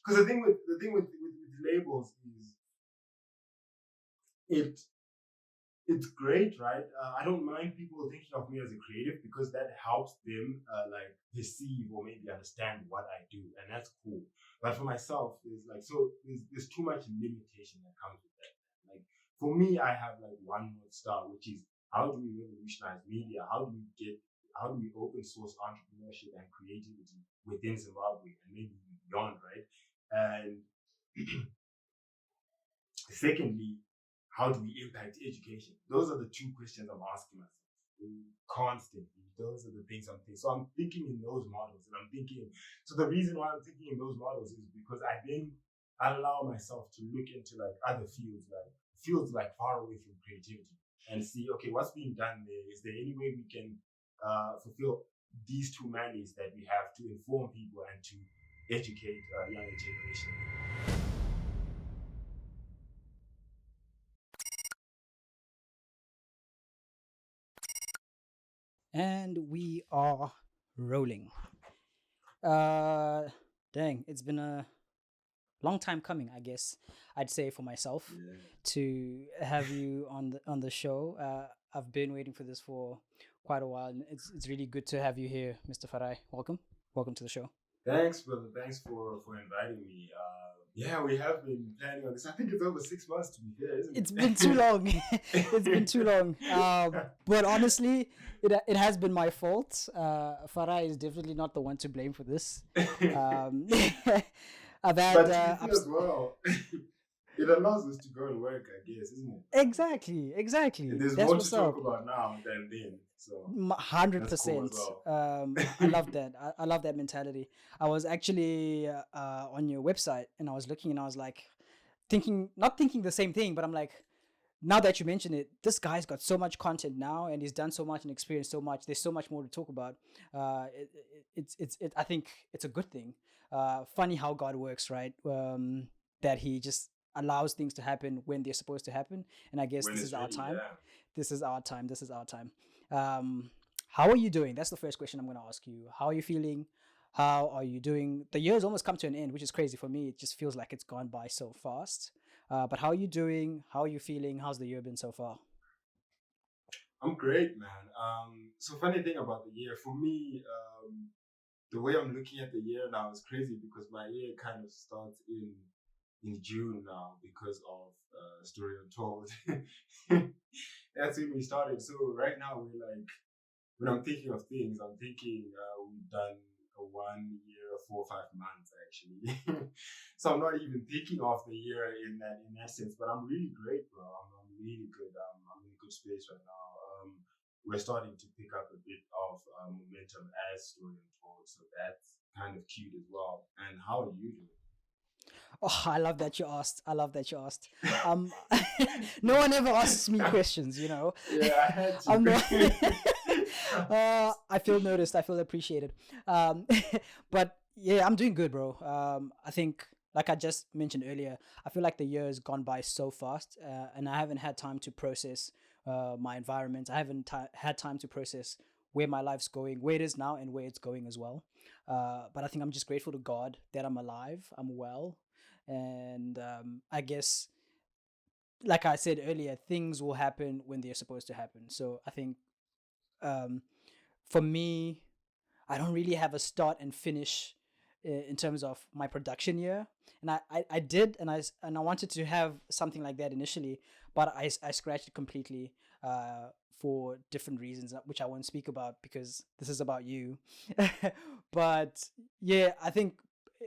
because the thing with labels is it's great, right? I don't mind people thinking of me as a creative because that helps them like perceive or maybe understand what I do, and that's cool. But for myself, there's too much limitation that comes with that. Like for me, I have like one North Star, which is how do we revolutionize media? How do we open source entrepreneurship and creativity within Zimbabwe and maybe beyond, right? And secondly, how do we impact education? Those are the two questions I'm asking myself constantly. Those are the things I'm thinking. So I'm thinking in those models, and I'm thinking. So the reason why I'm thinking in those models is because I then allow myself to look into like other fields like far away from creativity, and see, okay, what's being done there? Is there any way we can fulfill these two mandates that we have to inform people and to educate younger generations? And we are rolling. Uh, Dang, it's been a long time coming, I guess. I'd say for myself Yeah. to have you on the show. I've been waiting for this for quite a while, and it's really good to have you here, Mr. Farai. Welcome to the show. Thanks, brother. Thanks for inviting me. Yeah, we have been planning on this. I think it's over 6 months to be fair, isn't It's it? been too long. It's been too long. But honestly, it has been my fault. Farai is definitely not the one to blame for this. Um, I've had But to be fair as well, it allows us to go and work, I guess, isn't it? exactly. There's That's more to what's talk up. about now than then. So Hundred that's cool as percent. well. I love that. I love that mentality. I was actually on your website and I was looking and I was like not thinking the same thing, but I'm like, now that you mention it, this guy's got so much content now and he's done so much and experienced so much. There's so much more to talk about. I think it's a good thing. Funny how God works, right? That He just allows things to happen when they're supposed to happen. And I guess When this it's is our ready, time. yeah. This is our time. This is our time. How are you doing? That's the first question I'm going to ask you. How are you feeling? How are you doing? The year's almost come to an end, which is crazy for me. It just feels like it's gone by so fast. But how are you doing? How are you feeling? How's the year been so far? I'm great, man. So funny thing about the year for me, the way I'm looking at the year now is crazy because my year kind of starts in June now because of Story Untold. That's when we started. So right now we're like, when I'm thinking of things, I'm thinking we've done a 1 year, 4 or 5 months actually. So I'm not even thinking of the year in essence, but I'm really great, bro. I'm really good. I'm in a good space right now. We're starting to pick up a bit of momentum as Story Untold, so that's kind of cute as well. And how are you Oh, I love that you asked. I love that you asked. Um, no one ever asks me questions, you know. doing? Yeah, I had I'm not. to. I feel noticed. I feel appreciated. Um, but yeah, I'm doing good, bro. I think, like I just mentioned earlier, I feel like the year has gone by so fast, and I haven't had time to process my environment. I haven't had time to process where my life's going, where it is now, and where it's going as well. But I think I'm just grateful to God that I'm alive, I'm well, and I guess, like I said earlier, things will happen when they're supposed to happen. So I think um, for me, I don't really have a start and finish in terms of my production year. And I did, and I wanted to have something like that initially, but I scratched it completely for different reasons, which I won't speak about because this is about you. But yeah, I think,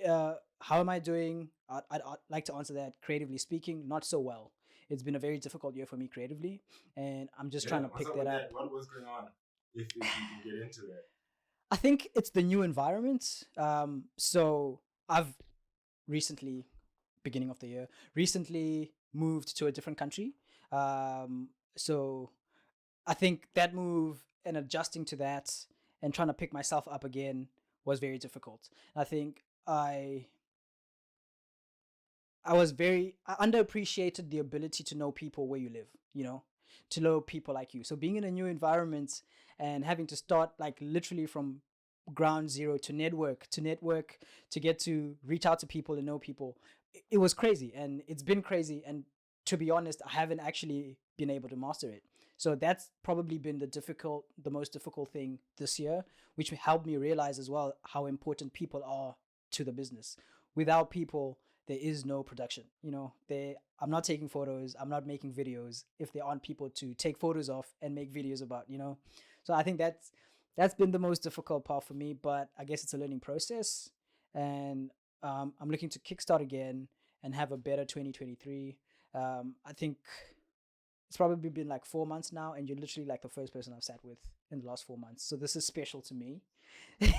how am I doing? I'd like to answer that creatively speaking, not so well. It's been a very difficult year for me creatively, and I'm just trying Yeah, to what's pick up that with that? up. What's going on? If we can get into that. I think it's the new environment. So I've recently, beginning of the year, recently moved to a different country. So I think that move and adjusting to that and trying to pick myself up again was very difficult. I think I was I underappreciated the ability to know people where you live, you know, to know people like you. So being in a new environment and having to start like literally from ground zero to network, to get to reach out to people and know people. It was crazy, and it's been crazy. And to be honest, I haven't actually been able to master it. So that's probably been the most difficult thing this year, which helped me realize as well how important people are to the business. Without people, there is no production. I'm not taking photos, I'm not making videos if there aren't people to take photos of and make videos about. So I think that's been the most difficult part for me, but I guess it's a learning process. And I'm looking to kickstart again and have a better 2023. I think it's probably been like 4 months now, and you're literally like the first person I've sat with in the last 4 months. So this is special to me.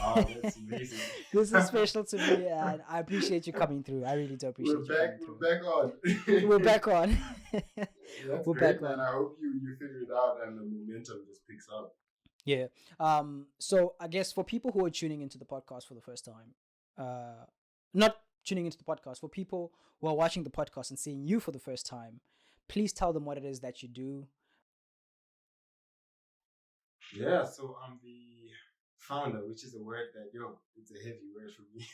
Oh, that's amazing. This is special to me, and I appreciate you coming through. I really do appreciate you coming through. We're back on. We're back on. That's We're great, back man. on. I hope you figure it out and the momentum just picks up. Yeah. So I guess for people who are tuning into the podcast for the first time, not tuning into the podcast, for people who are watching the podcast and seeing you for the first time, please tell them what it is that you do. Yeah, so I'm the founder, which is a word that, it's a heavy word for me.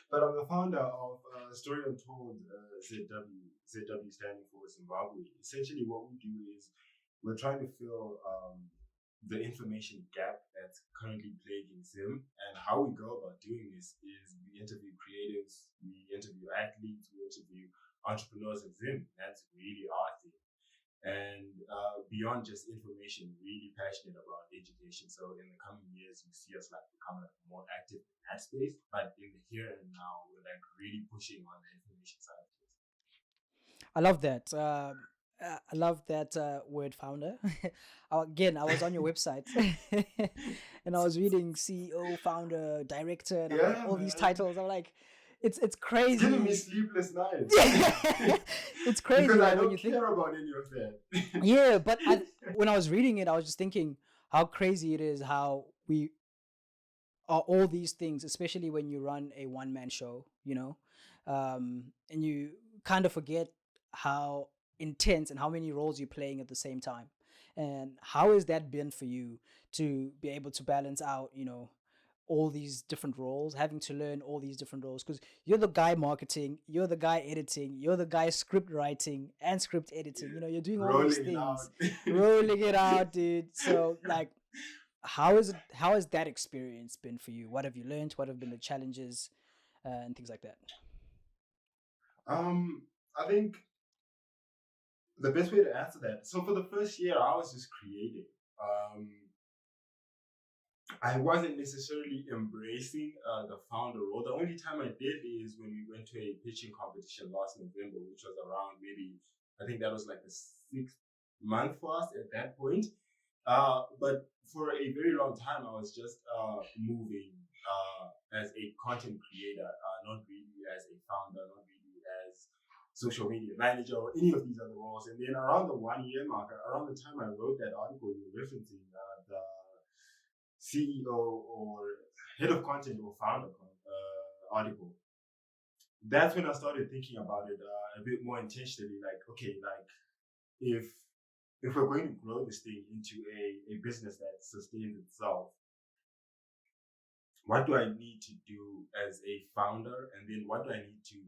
But I'm the founder of Story Untold, ZW. ZW standing for Zimbabwe. Essentially, what we do is we're trying to fill the information gap that's currently plaguing Zim. And how we go about doing this is we interview creatives, we interview athletes, we interview entrepreneurs of Zim. That's really our thing. And beyond just information, really passionate about education. So in the coming years, you see us like becoming more active in that space. But in the here and now, we're like really pushing on the information side of things. I love that. I love that word, founder. Again, I was on your website and I was reading CEO, founder, director, and I'm like, all these titles. I'm like, it's crazy. It's giving me sleepless nights. It's crazy, because I right, don't when you care about any of that. Yeah, but when I was reading it, I was just thinking how crazy it is how we are all these things, especially when you run a one-man show, and you kind of forget how intense and how many roles you're playing at the same time. And how has that been for you to be able to balance out, all these different roles, having to learn all these different roles? Because you're the guy marketing, you're the guy editing, you're the guy script writing and script editing. You're doing all these things, rolling it out, dude. So like, how has that experience been for you? What have you learned? What have been the challenges and things like that? I think the best way to answer that. So for the first year, I was just creating. I wasn't necessarily embracing the founder role. The only time I did is when we went to a pitching competition last November, which was around maybe, I think that was like the 6th month for us at that point. But for a very long time, I was just moving as a content creator, not really as a founder, not really as social media manager or any of these other roles. And then around the 1 year mark, around the time I wrote that article you're referencing, the CEO or head of content or founder article, that's when I started thinking about it a bit more intentionally. Like, okay, like if we're going to grow this thing into a business that sustains itself, what do I need to do as a founder? And then what do I need to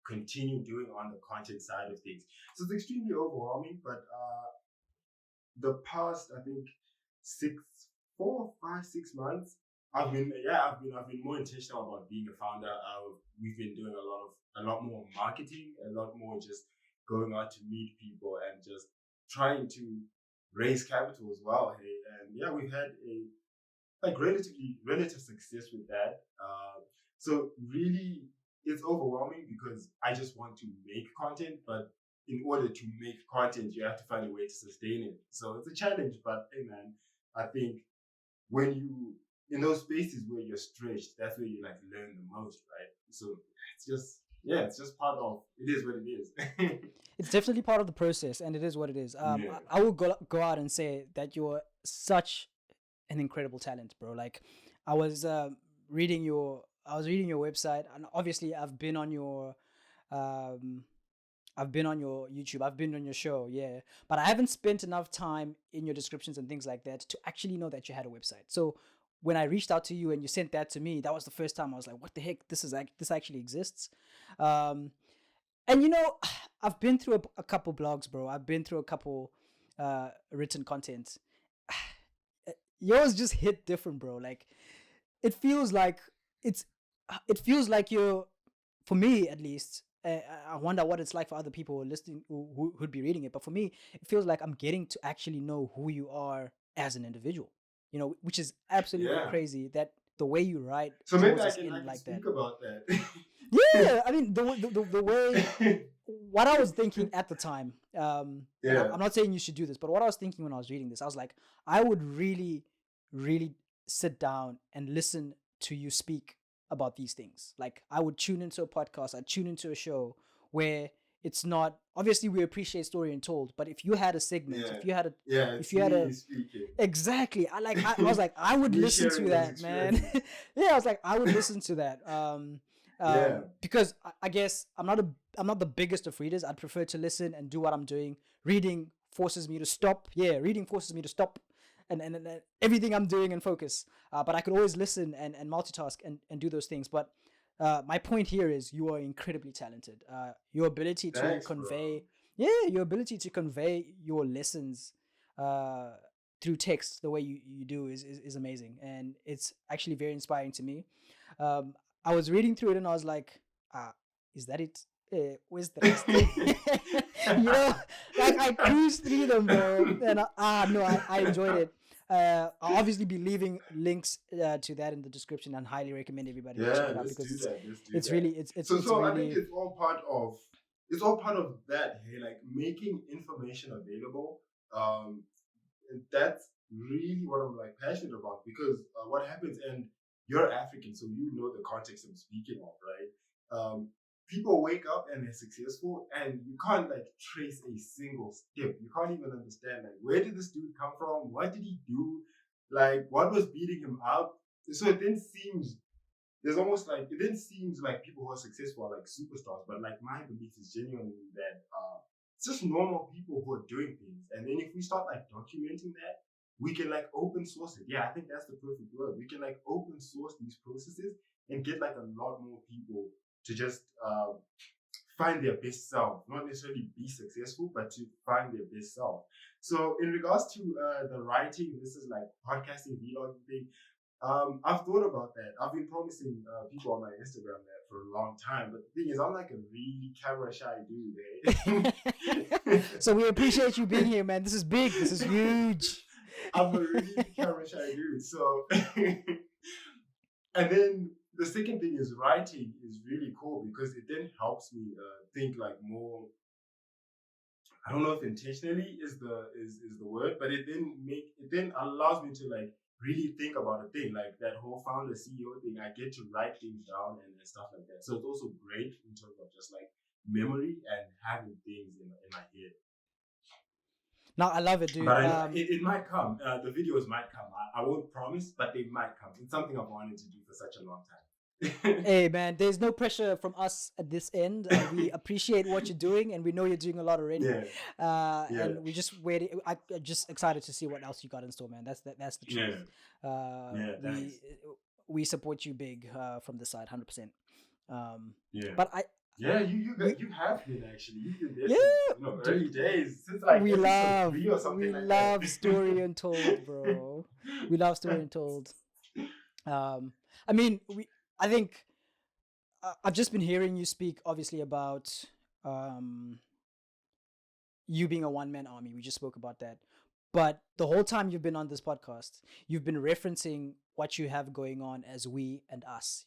continue doing on the content side of things? So it's extremely overwhelming, but the past, I think, 4, 5, 6 months, I've been more intentional about being a founder. We've been doing a lot more marketing, a lot more just going out to meet people and just trying to raise capital as well. Hey, and yeah, we've had relative success with that. So really, it's overwhelming because I just want to make content, but in order to make content, you have to find a way to sustain it. So it's a challenge, but hey, man, I think when you in those spaces where you're stretched, that's where you like learn the most, right? So it's just part of it is what it is. It's definitely part of the process, and it is what it is. I will go out and say that you're such an incredible talent, bro. Like, I was reading your website, and obviously I've been on your YouTube, I've been on your show, yeah, but I haven't spent enough time in your descriptions and things like that to actually know that you had a website. So when I reached out to you and you sent that to me, that was the first time I was like, what the heck, this actually exists. um and I've been through a couple blogs, bro. I've been through a couple written content. Yours just hit different, bro. Like, it feels like it's it feels like you're, for me at least, I wonder what it's like for other people listening who'd be reading it, but for me it feels like I'm getting to actually know who you are as an individual, which is absolutely Yeah. crazy that the way you write So maybe draws I us can in like that. speak about that. Yeah, I mean, the way, what I was thinking at the time, and Yeah. I'm not saying you should do this, but what I was thinking when I was reading this, I was like, I would really, really sit down and listen to you speak about these things. Like, I would tune into a podcast, I'd tune into a show where it's not, obviously we appreciate story and told, but if you had a segment, Yeah. if you had a, Yeah, if it's you had me a, speaking. exactly, I was like, I would Me listen to sharing that, those man. experiences. Yeah, I was like, I would listen to that. Yeah. Because I guess I'm not the biggest of readers. I'd prefer to listen and do what I'm doing. Reading forces me to stop. Yeah, reading forces me to stop, and everything I'm doing and focus. But I could always listen and multitask and do those things. But my point here is you are incredibly talented. Your ability to Thanks, convey, bro. your ability to convey your lessons uh, through text the way you do is amazing, and it's actually very inspiring to me. Um, I was reading through it and I was like, is that it? Where's the rest? Like, I cruised through them, bro, and no, I enjoyed it. I'll obviously be leaving links to that in the description, and highly recommend everybody to check Yeah, it out let's because do that. Let's do it's that. really it's So I think really, it's all part of that. Hey, like making information available. And that's really what I'm like passionate about because what happens, and you're African, so you know the context I'm speaking of, right? People wake up and they're successful, and you can't like trace a single step. You can't even understand like where did this dude come from? What did he do? Like what was beating him up? So it then seems there's almost like it then seems like people who are successful are like superstars, but like my belief is genuinely that it's just normal people who are doing things. And then if we start like documenting that, we can like open source it. Yeah, I think that's the perfect word. We can like open source these processes and get like a lot more people to just find their best self, not necessarily be successful, but to find their best self. So in regards to the writing, this is like podcasting, vlogging thing. I've thought about that. I've been promising people on my Instagram that for a long time. But the thing is, I'm like a really camera shy dude, eh? so we appreciate you being here, man. This is big. This is huge. I'm a really camera shy dude. So, and then the second thing is writing is really cool because it then helps me think like more. I don't know if intentionally is the word, but it then allows me to like really think about a thing like that whole founder CEO thing. I get to write things down and stuff like that. So it's also great in terms of just like memory and having things in my head. No, I love it, dude. But I know it might come. The videos might come. I won't promise, but they might come. It's something I've wanted to do for such a long time. Hey, man, there's no pressure from us at this end. We appreciate what you're doing, and we know you're doing a lot already. Yeah. And we just waiting. I'm just excited to see what else you got in store, man. That's the truth. We support you big from the side, 100%. But you have been actually. You've been there since, early dude, days. Since like we episode 3 or something like that. love story untold, bro. We love story untold. I mean, I think I've just been hearing you speak, obviously, about you being a one-man army. We just spoke about that. But the whole time you've been on this podcast, you've been referencing what you have going on as we and us,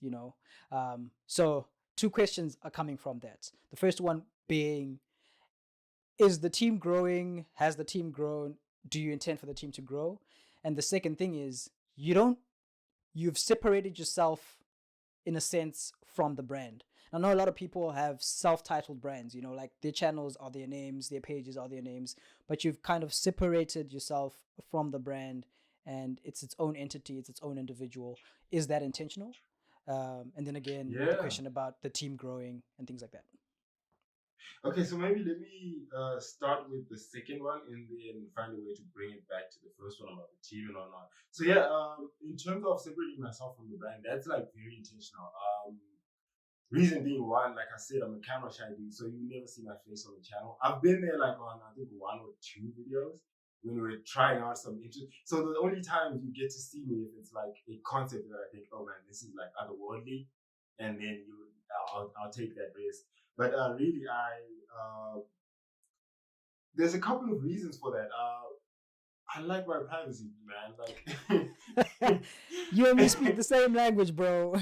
So two questions are coming from that. The first one being, is the team growing? Has the team grown? Do you intend for the team to grow? And the second thing is, you've separated yourself in a sense from the brand. I know a lot of people have self-titled brands, like their channels are their names, their pages are their names, but you've kind of separated yourself from the brand, and it's its own entity, it's its own individual. Is that intentional? And then again, the question about the team growing and things like that. Okay, so maybe let me start with the second one and then find a way to bring it back to the first one about the team and whatnot. So yeah, in terms of separating myself from the brand, that's like very intentional. Reason being, one, like I said, I'm a camera shy dude, so you never see my face on the channel. I've been there like on I think one or two videos when we were trying out some interest. So the only time you get to see me if it's like a concept that I think, oh man, this is like otherworldly, and then I'll take that risk. But really, there's a couple of reasons for that. I like my privacy, man. Like, You and me speak the same language, bro.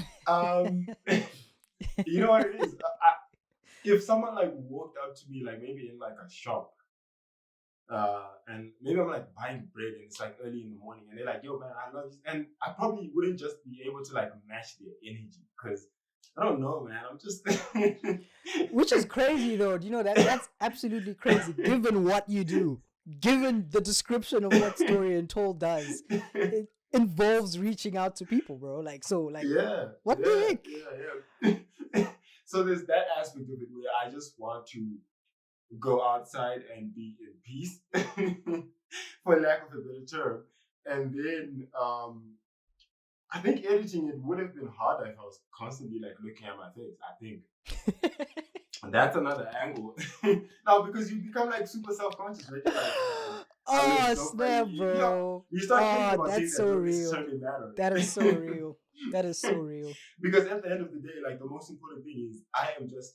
You know what it is? If someone like walked up to me, like maybe in like a shop, and maybe I'm like buying bread and it's like early in the morning, and they're like, "Yo, man, I love you," and I probably wouldn't just be able to like match their energy because I don't know, man. I'm just Which is crazy, though. Do you know that? That's absolutely crazy, given what you do, given the description of what Story Untold does. It involves reaching out to people, bro. Like, so, like, yeah, what the heck? yeah. So there's that aspect of it where I just want to go outside and be in peace, for lack of a better term. And then I think editing it would have been harder if I was constantly like looking at my face. I think that's another angle. Now because you become like super self-conscious, right? You're like, Oh, so snap, funny. bro. You start thinking about That's things so that don't real. necessarily matter. That is so real. That is so real. Because at the end of the day, like the most important thing is I am just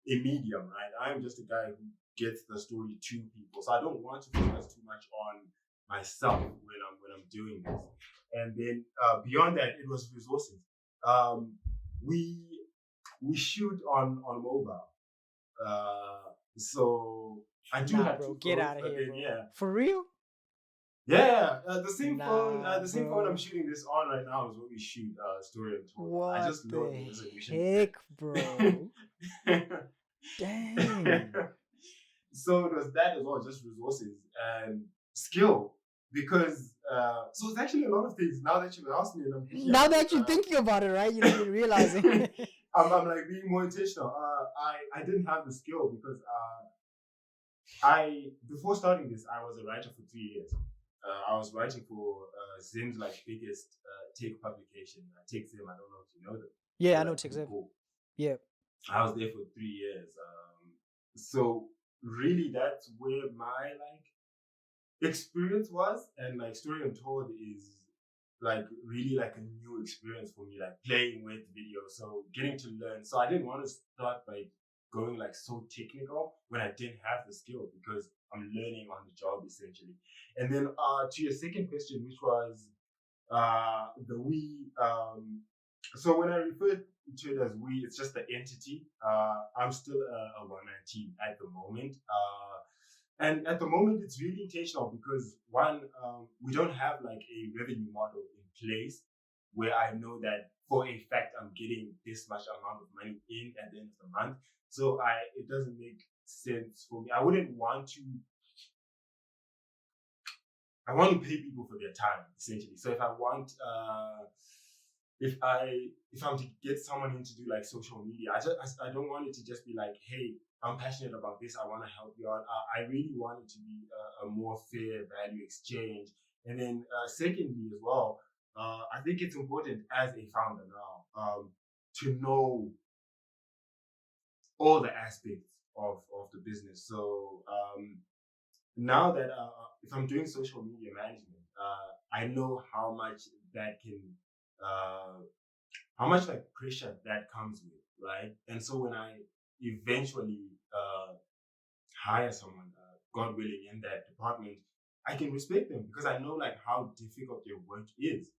a medium, right? I am just a guy who gets the story to people. So I don't want to focus too much on myself when I'm doing this. And then beyond that, it was resources. We we shoot on mobile, so I do have bro, two get phones, out of but here, then bro. yeah, For real? yeah, the same phone, Nah, the same bro. phone I'm shooting this on right now is what we shoot Story Untold on. I What just lowered the the resolution heck, bro? a bit. Dang. So it was that as well, just resources and skill. Because so it's actually a lot of things. Now that you've asked me, and I'm thinking Now about that you're thinking about it, right? You're realizing. I'm like being more intentional. I didn't have the skill because I before starting this, I was a writer for 3 years. I was writing for Zim's like biggest tech publication, TechZim. I don't know if you know them. Yeah, They're I know like pretty TechZimtv. cool. Yeah. I was there for 3 years. So really, that's where my like experience was, and like Story Untold is like really like a new experience for me, like playing with video, so getting to learn. So I didn't want to start by going like so technical when I didn't have the skill because I'm learning on the job essentially. And then to your second question, which was the we so when I refer to it as we, it's just the entity. I'm still a one-man team at the moment. And at the moment, it's really intentional because one, we don't have like a revenue model in place where I know that for a fact I'm getting this much amount of money in at the end of the month. So it doesn't make sense for me. I wouldn't want to. I want to pay people for their time essentially. So if I want, if I'm to get someone in to do like social media, I don't want it to just be like, hey, I'm passionate about this. I want to help you out. I really want it to be a more fair value exchange. And then secondly as well, I think it's important as a founder now to know all the aspects of the business. So now that if I'm doing social media management, I know how much that can how much like pressure that comes with, right? And so when I eventually hire someone, God willing, in that department, I can respect them because I know like how difficult their work is.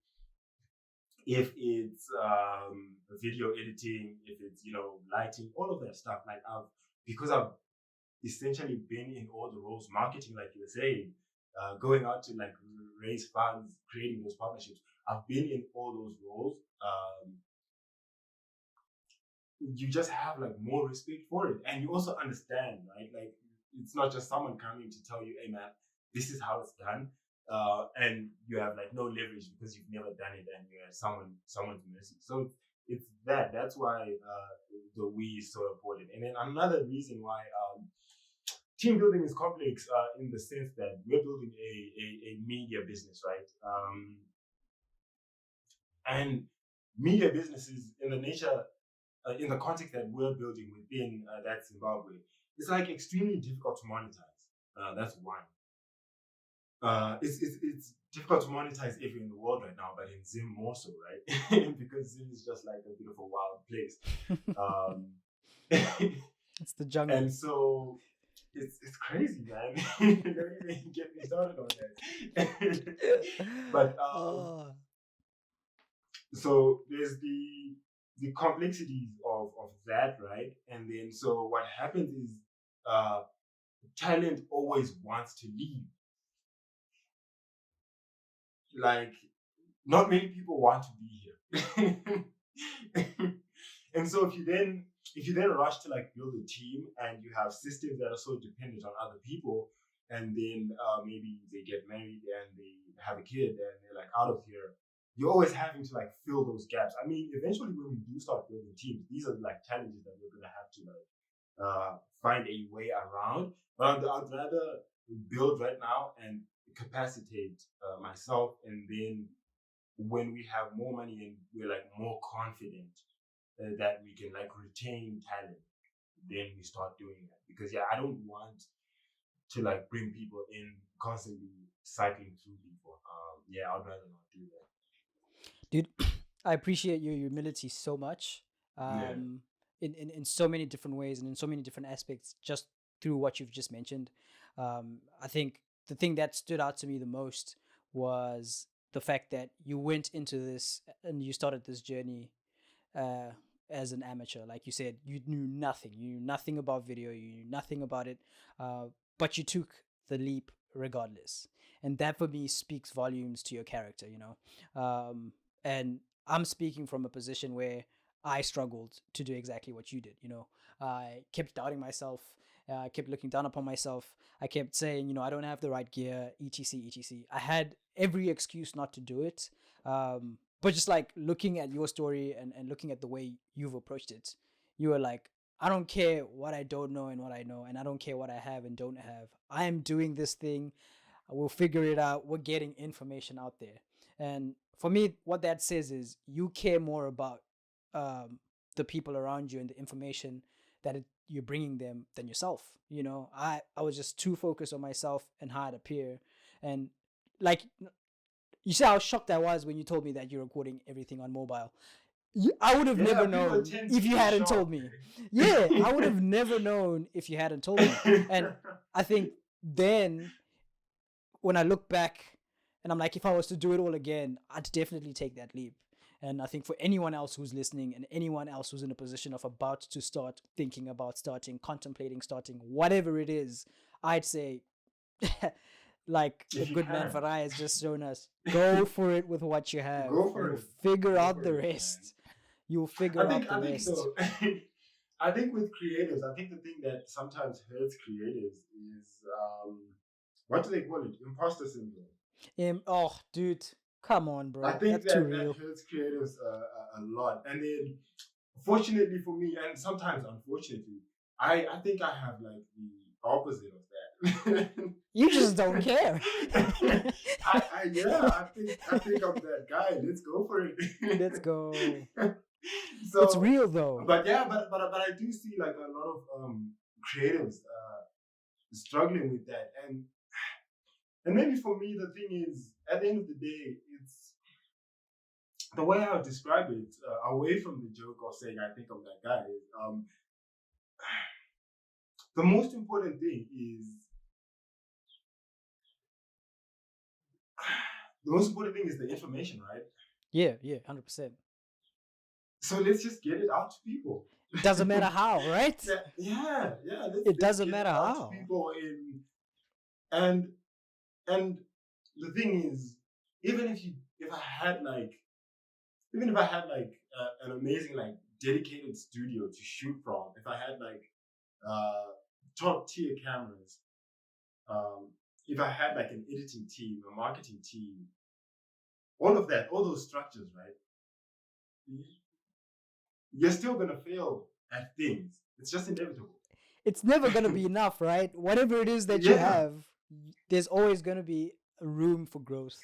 If it's video editing, if it's lighting, all of that stuff, like I've essentially been in all the roles, marketing, like you were saying, going out to like raise funds, creating those partnerships. I've been in all those roles. You just have like more respect for it, and you also understand, right? Like it's not just someone coming to tell you, "Hey, man, this is how it's done," and you have like no leverage because you've never done it, and you're someone's mercy. So it's that. That's why the we is so important. And then another reason why team building is complex in the sense that we're building a media business, right? And media businesses in the nature, in the context that we're building within that Zimbabwe, it's like extremely difficult to monetize. That's one. It's difficult to monetize everywhere in the world right now, but in Zim more so, right? Because Zim is just like a bit of a wild place. It's the jungle. And so it's crazy, man. Don't even get me started on that. But so there's the complexities of that, right? And then so what happens is talent always wants to leave. Like, not many people want to be here. And so if you then rush to like build a team and you have systems that are so dependent on other people, and then maybe they get married and they have a kid and they're like out of here, you're always having to like fill those gaps. I mean, eventually when we do start building teams, these are like challenges that we're gonna have to like find a way around. But I'd rather build right now and capacitate myself, and then when we have more money and we're like more confident that we can like retain talent, then we start doing that. Because I don't want to like bring people in constantly cycling through people. I'd rather not do that. Dude, I appreciate your humility so much. In so many different ways and in so many different aspects, just through what you've just mentioned. I think the thing that stood out to me the most was the fact that you went into this and you started this journey as an amateur. Like you said, you knew nothing. You knew nothing about video. You knew nothing about it, but you took the leap regardless. And that for me speaks volumes to your character, you know. And I'm speaking from a position where I struggled to do exactly what you did. You know, I kept doubting myself. I kept looking down upon myself. I kept saying, you know, I don't have the right gear, etc., etc. I had every excuse not to do it. But just like looking at your story and looking at the way you've approached it, you were like, I don't care what I don't know and what I know, and I don't care what I have and don't have. I am doing this thing. We'll figure it out. We're getting information out there. And for me, what that says is you care more about the people around you and the information that you're bringing them than yourself. You know, I was just too focused on myself and how I'd appear. And like, you see how shocked I was when you told me that you're recording everything on mobile. I would have never known if you hadn't told me. Yeah, I would have never known if you hadn't told me. And I think then when I look back and I'm like, if I was to do it all again, I'd definitely take that leap. And I think for anyone else who's listening and anyone else who's in a position of about to start thinking about starting, contemplating starting, whatever it is, I'd say, like the good man Farai has just shown us, go for it with what you have. Go for it. Figure out the rest. You'll figure out the rest. So, I think with creatives, I think the thing that sometimes hurts creatives is what do they call it? Imposter syndrome. Oh, dude, come on, bro. I think that hurts creatives a lot. And then, fortunately for me, and sometimes unfortunately, I think I have like the opposite of that. You just don't care. I think I'm that guy. Let's go for it. Let's go. So it's real though. But I do see like a lot of creatives struggling with that, and maybe for me the thing is, at the end of the day, it's the way I would describe it, away from the joke of saying I think I'm that guy. The most important thing is the information, right? Yeah, 100%. So let's just get it out to people. It doesn't matter how, right? Yeah. It doesn't matter how. People and the thing is, even if I had like an amazing like dedicated studio to shoot from, if I had like top tier cameras, if I had like an editing team, a marketing team, all of that, all those structures, right? you're still gonna fail at things. It's just inevitable. It's never gonna be enough, right? Whatever it is that you Yeah, have, there's always gonna be room for growth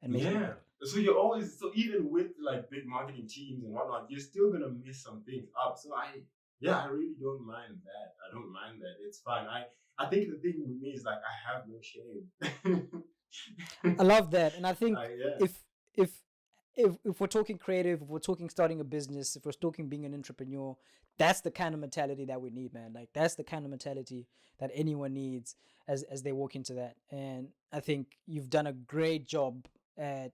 and making it yeah. better. So you're always so even with like big marketing teams and whatnot, you're still gonna mess some things up. So I really don't mind that. I don't mind that. It's fine. I think the thing with me is like I have no shame. I love that, and I think Yeah. if if if we're talking creative, if we're talking starting a business, if we're talking being an entrepreneur, that's the kind of mentality that we need, man. Like that's the kind of mentality that anyone needs as they walk into that. And I think you've done a great job at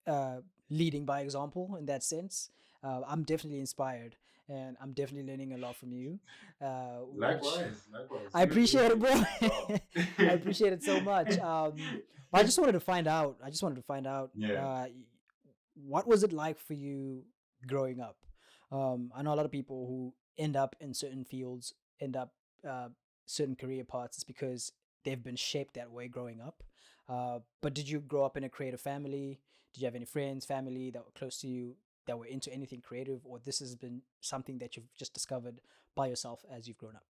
uh, leading by example in that sense. I'm definitely inspired, and I'm definitely learning a lot from you, which Likewise. I Feel free appreciate to it, bro. as well. I appreciate it so much. But I just wanted to find out. Yeah. What was it like for you growing up? I know a lot of people who end up in certain fields, end up uh, certain career paths, is because they've been shaped that way growing up. But did you grow up in a creative family? Did you have any friends, family that were close to you that were into anything creative, or this has been something that you've just discovered by yourself as you've grown up?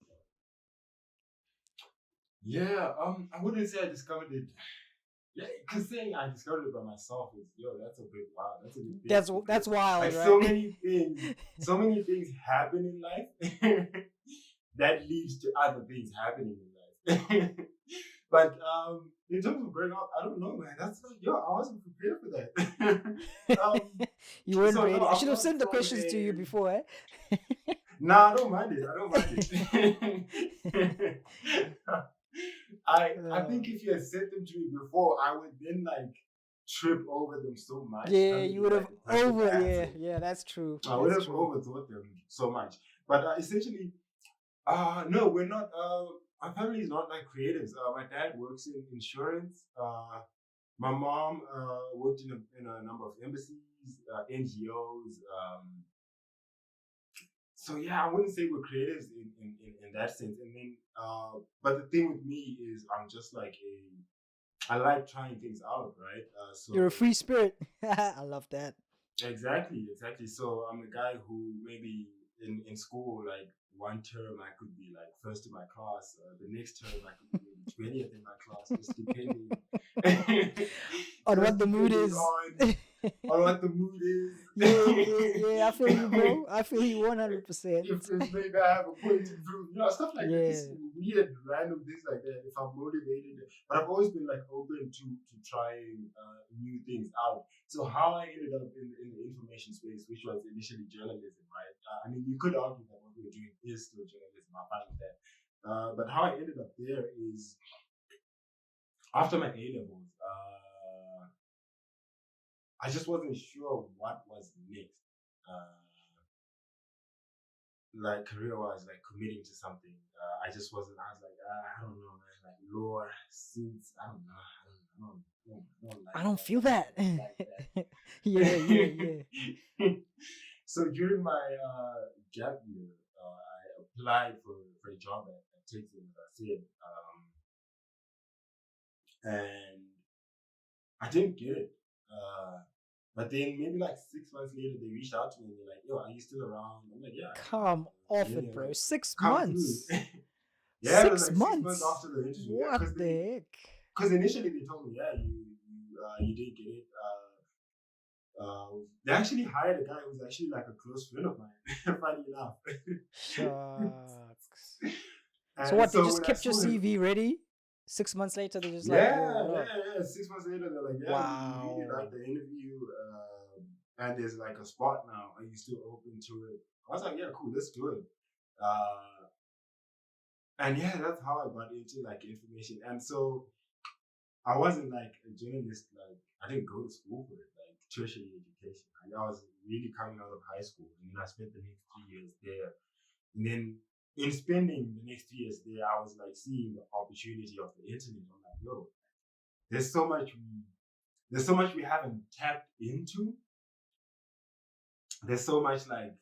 Yeah. I wouldn't say I discovered it. Yeah, because saying I discovered it by myself is that's a bit wild. That's a bit big That's because like wild, right? so many things happen in life that leads to other things happening in life. But in terms of growing up, I don't know, man. That's like I wasn't prepared for that. You weren't So no, ready. I I'm should have not sent the from questions to you a. before, eh? Nah, I don't mind it. I don't mind it. I Uh, think if you had sent them to me before, I would then like trip over them so much. I yeah, would you be would have like a perfect athlete. yeah, that's true. I would That's have true. overthought them so much. But essentially, no, we're not. My family is not like creatives. My dad works in insurance. My mom worked in a number of embassies, NGOs. So yeah, I wouldn't say we're creatives in that sense. And then, but the thing with me is, I'm just like I like trying things out, right? You're a So free spirit. I love that. exactly. So I'm the guy who maybe in school, like one term I could be like first in my class, the next term I could be maybe 20th in my class, just depending, On what just the mood depending is. on what the mood Yeah. I feel you, is. bro. I feel you 100%. If maybe I have a point to prove, stuff like that, Yeah. just weird, random things like that. If I'm motivated, but I've always been like open to trying new things out. So how I ended up in the information space, which was initially journalism, right? I mean, you could argue that what we were doing is still journalism. I'm fine with that. But how I ended up there is after my A levels, I just wasn't sure what was next. Uh, like career wise, like committing to something. I just wasn't. I was like, I don't know, man. Like lore, suits. I don't know. I don't I like don't that. feel I that. don't like Yeah. that. So during my gap year, I applied for a job at TikTok, as I said, and I didn't get it. But then maybe like 6 months later, they reached out to me and they're like, "Yo, are you still around?" I'm like, "Yeah, I am." Come off And then it, they're bro. like, Six "Come through." months. Yeah, it was Six like 6 months months. after the interview. Yeah, What the heck? because initially they told me, "Yeah, you didn't get it." They actually hired a guy who's actually like a close friend of mine. Funny enough. Shucks. So And what? They so just when I kept your saw him, CV ready. 6 months later, they're just like, "Yo, yeah, what up?" yeah, yeah. 6 months later, they're like, "Yeah, we really Wow. liked the interview, and there's like a spot now. Are you still open to it?" I was like, "Yeah, cool, let's do it." Uh, and yeah, that's how I got into like information. And so I wasn't like a journalist. Like I didn't go to school for it, like tertiary education. Like, I was really coming out of high school, and then I spent the next 3 years there. And then in spending the next 3 years there, I was like seeing the opportunity of the internet. I'm like, yo, there's so much there's so much we haven't tapped into. There's so much like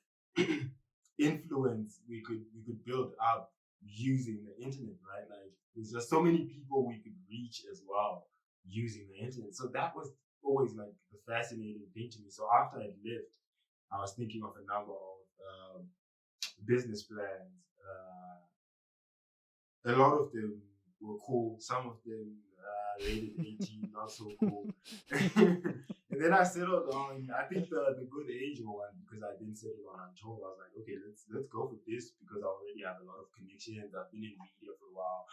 influence we could build up using the internet, right? Like there's just so many people we could reach as well using the internet. So that was always like the fascinating thing to me. So after I left, I was thinking of a number of business plans. A lot of them were cool. Some of them rated 18, not so cool. And then I settled on, I think the good age one, because I didn't settle on Untold. I was like, okay, let's go for this because I already have a lot of connections. I've been in media for a while.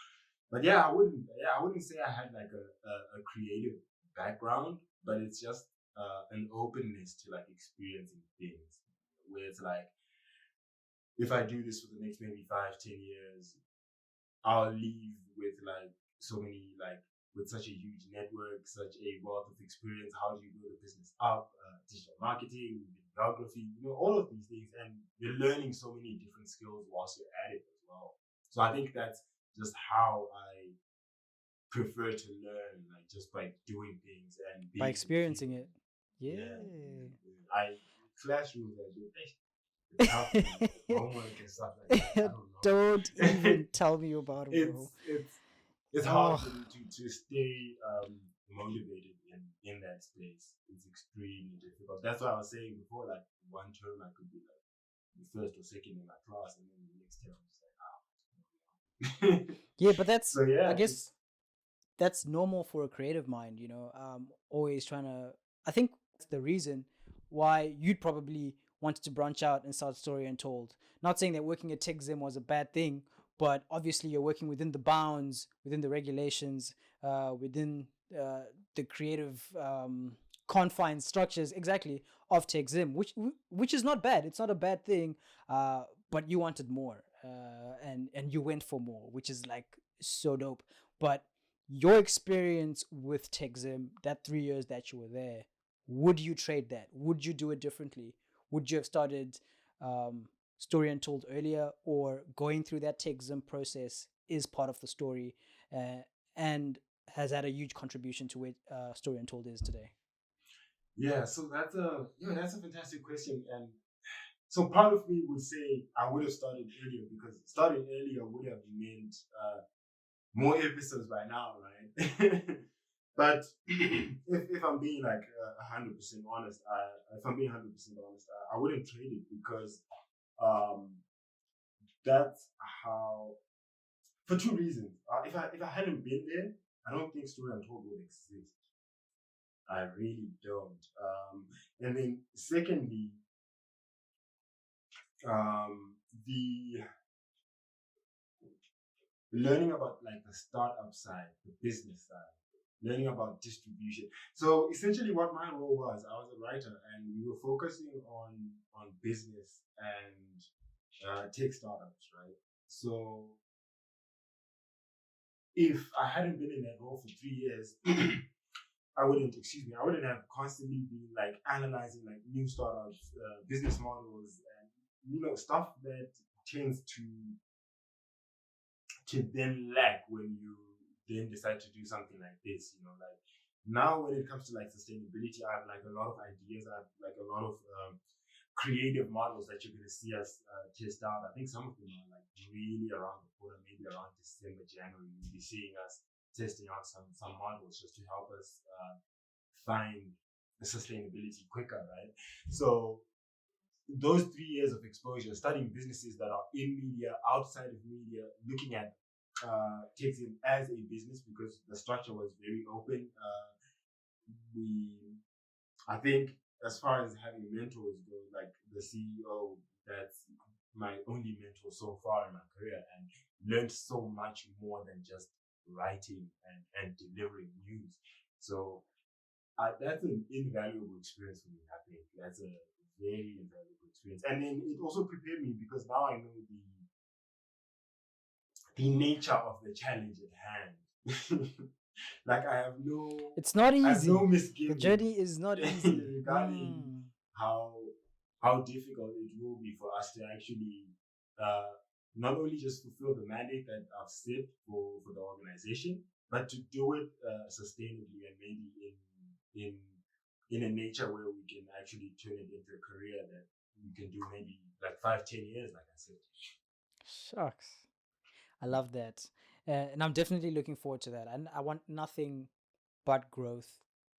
But yeah, I wouldn't say I had like a creative background, but it's just an openness to like experiencing things. Where it's like, if I do this for the next maybe 5, 10 years, I'll leave with like so many like with such a huge network, such a wealth of experience. How do you build a business up? Digital marketing, videography, all of these things, and you're learning so many different skills whilst you're at it as well. So I think that's just how I prefer to learn, like just by doing things and By being in the experiencing field. it. Yeah, Yeah. I classrooms are just it's tough, man. Like homework and stuff like that. I don't Don't know. even tell me about it, bro. It's hard Oh, for me to stay motivated in that space. It's extremely difficult. That's why I was saying before, like one term I could be like the first or second in my class, and then the next term I'm just like, yeah, but that's, so I yeah, guess that's normal for a creative mind, always trying to, I think that's the reason why you'd probably wanted to branch out and start Story Untold. Not saying that working at TechZim was a bad thing, but obviously you're working within the bounds, within the regulations, within the creative confines, structures, exactly, of TechZim, which is not bad. It's not a bad thing, but you wanted more, and you went for more, which is like so dope. But your experience with TechZim, that 3 years that you were there, would you trade that? Would you do it differently? Would you have started Story Untold earlier, or going through that TechZim process is part of the story and has had a huge contribution to what Story Untold is today? yeah. So that's a fantastic question, and so part of me would say I would have started earlier because starting earlier would have meant more episodes by now, right? But if I'm being like 100% honest, if I'm being 100% honest, I wouldn't trade it because um, that's how, for two reasons. If I hadn't been there, I don't think Story Untold would exist. I really don't. And then secondly, the learning about like the startup side, the business side, learning about distribution. So essentially, what my role was, I was a writer, and we were focusing on business and tech startups, right? So if I hadn't been in that role for 3 years, I wouldn't have constantly been like analyzing like new startups, business models, and stuff that tends to then lack when you then decide to do something like this. Like now when it comes to like sustainability, I have like a lot of ideas. I have like a lot of creative models that you're going to see us test out. I think some of them are like really around the corner, maybe around December, January. You'll be seeing us testing out some models just to help us find the sustainability quicker, right? So those 3 years of exposure, studying businesses that are in media, outside of media, looking at TechZim as a business because the structure was very open. I think, as far as having mentors go, like the CEO, that's my only mentor so far in my career, and learned so much more than just writing and delivering news. So that's an invaluable experience for me. I think that's a very invaluable experience, and then it also prepared me because now I know the nature of the challenge at hand. Like It's not I have no easy. The journey misgivings is not easy. regarding how how difficult it will be for us to actually uh, not only just fulfill the mandate that I've set for the organization, but to do it sustainably and maybe in in a nature where we can actually turn it into a career that we can do maybe like 5, 10 years, like I said. Shucks. I love that. And I'm definitely looking forward to that. And I want nothing but growth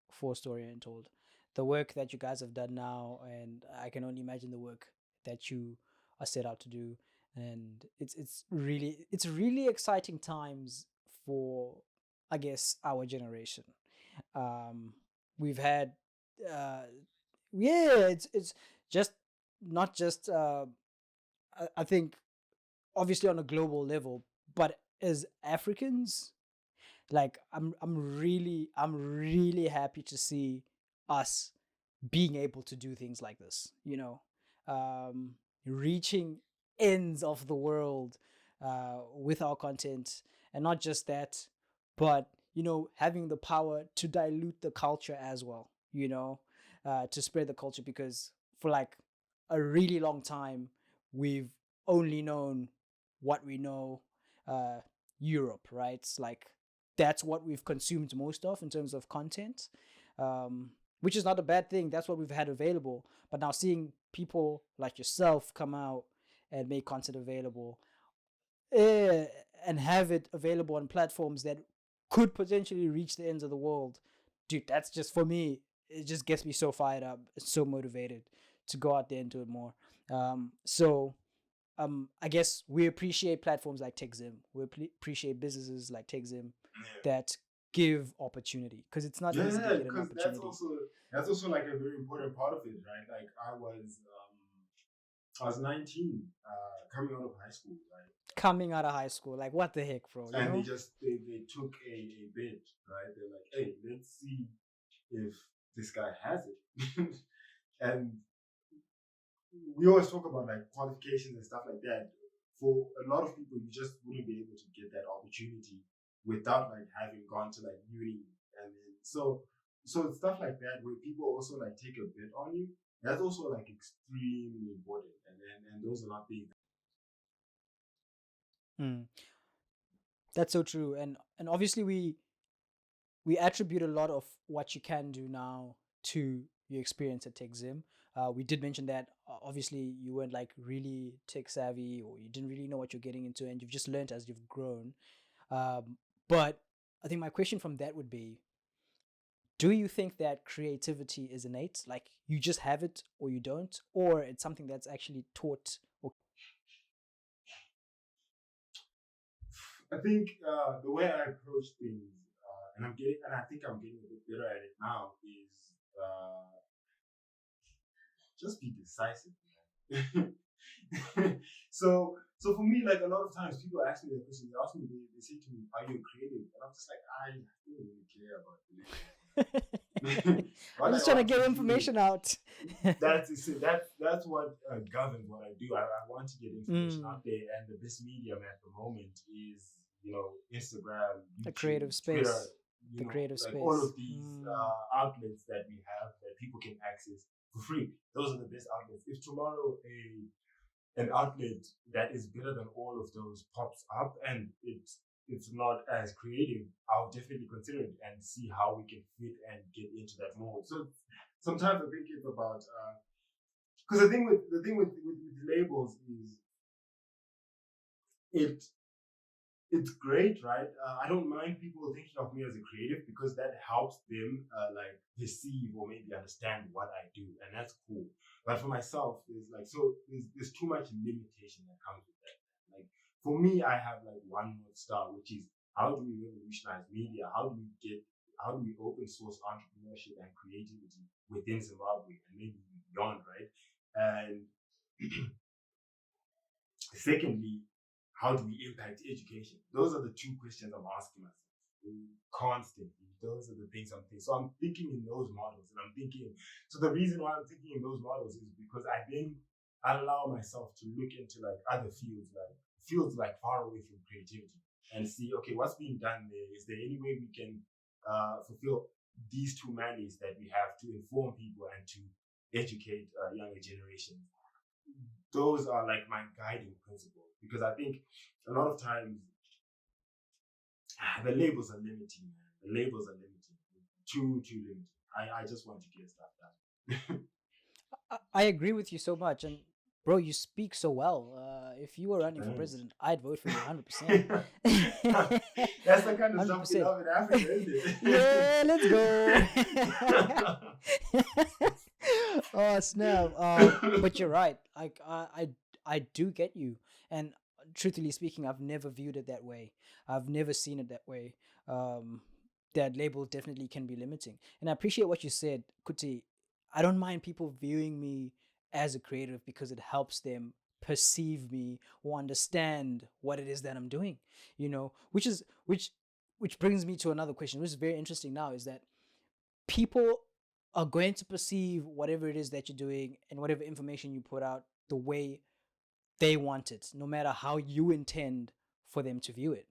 for Story Untold. The work that you guys have done now, and I can only imagine the work that you are set out to do. And it's really exciting times for, I guess, our generation. um we've had uh yeah, it's just not just I think obviously on a global level, but as Africans, like I'm really happy to see us being able to do things like this, um reaching ends of the world with our content. And not just that, but having the power to dilute the culture as well, to spread the culture. Because for like a really long time we've only known what we know, uh Europe, right? It's like that's what we've consumed most of in terms of content, which is not a bad thing. That's what we've had available. But now seeing people like yourself come out and make content available, eh, and have it available on platforms that could potentially reach the ends of the world, dude, that's just, for me, it just gets me so fired up, so motivated to go out there and do it more. So I guess we appreciate platforms like TechZim. We appreciate businesses like TechZim that give opportunity, because it's not easy to get an opportunity. That's also like a very important part of it, right? Like I was 19, coming out of high school, right? Coming out of high school, like what the heck, bro? And they took a bid, right? They're like, hey, let's see if this guy has it. And we always talk about like qualifications and stuff like that. For a lot of people, you just wouldn't be able to get that opportunity without like having gone to like uni. And then so stuff like that, where people also like take a bit on you, that's also like extremely important. And those are not things. That's so true. And obviously we attribute a lot of what you can do now to your experience at TechZim. We did mention that obviously you weren't like really tech savvy, or you didn't really know what you're getting into, and you've just learned as you've grown. But I think my question from that would be, do you think that creativity is innate, like you just have it or you don't, or it's something that's actually taught? I think the way I approach things, and I think I'm getting a bit better at it now, is just be decisive, man. So for me, like a lot of times people ask me that question. They ask me, they say to me, "Are you creative?" And I'm just like, I don't really care about it. I'm just trying to get information out. That's what governs what I do. I want to get information out there, and the best medium at the moment is Instagram, YouTube, a creative space. Twitter, the creative like space. all of these outlets that we have that people can access for free. Those are the best outlets. If tomorrow an outlet that is better than all of those pops up and it's not as creative, I'll definitely consider it and see how we can fit and get into that mode. So sometimes I think it's about because the thing with labels is it's great, right? I don't mind people thinking of me as a creative, because that helps them like perceive or maybe understand what I do, and that's cool. But for myself, there's too much limitation that comes with that. Like for me, I have like one North Star, which is how do we revolutionize media? How do we open source entrepreneurship and creativity within Zimbabwe and maybe beyond, right? And secondly, how do we impact education? Those are the two questions I'm asking myself constantly. Those are the things I'm thinking. So I'm thinking in those models, and so the reason why I'm thinking in those models is because I allow myself to look into like other fields like far away from creativity, and see, okay, what's being done there? Is there any way we can fulfill these two mandates that we have to inform people and to educate younger generations? Those are like my guiding principles, because I think a lot of times the labels are limiting, man. The labels are limiting. Too limiting. I just want to get stuff done. I agree with you so much, and bro, you speak so well. If you were running for president, I'd vote for you 100%. That's the kind of 100%. Stuff we love in Africa, isn't it? Yeah, let's go. Oh snap! But you're right. Like I do get you. And truthfully speaking, I've never viewed it that way. I've never seen it that way. Um, that label definitely can be limiting. And I appreciate what you said, Kuti. I don't mind people viewing me as a creative because it helps them perceive me or understand what it is that I'm doing. You know, which brings me to another question, which is very interesting now, is that people are going to perceive whatever it is that you're doing and whatever information you put out the way they want it, no matter how you intend for them to view it.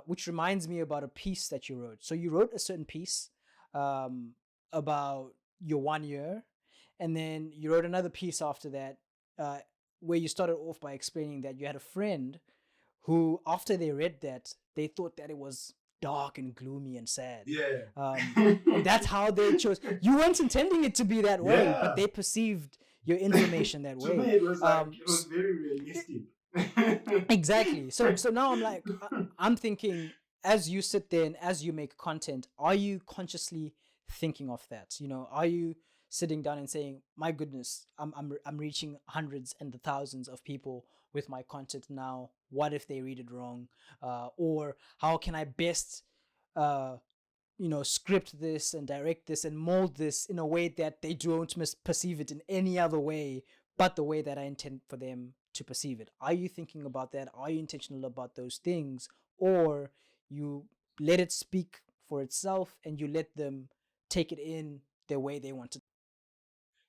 Which reminds me about a piece that you wrote. So you wrote a certain piece um, about your 1 year, and then you wrote another piece after that, uh, where you started off by explaining that you had a friend who, after they read that, they thought that it was dark and gloomy and sad. Yeah. And that's how they chose. You weren't intending it to be that way, but Yeah. they perceived your information that To way. me, it was like it was very realistic. Exactly. So now I'm like, I'm thinking, as you sit there and as you make content, are you consciously thinking of that? You know, are you sitting down and saying, my goodness, I'm reaching hundreds and the thousands of people with my content now. What if they read it wrong? Or how can I best uh script this and direct this and mold this in a way that they don't perceive it in any other way but the way that I intend for them to perceive it? Are you thinking about that? Are you intentional about those things? Or you let it speak for itself and you let them take it in the way they want it?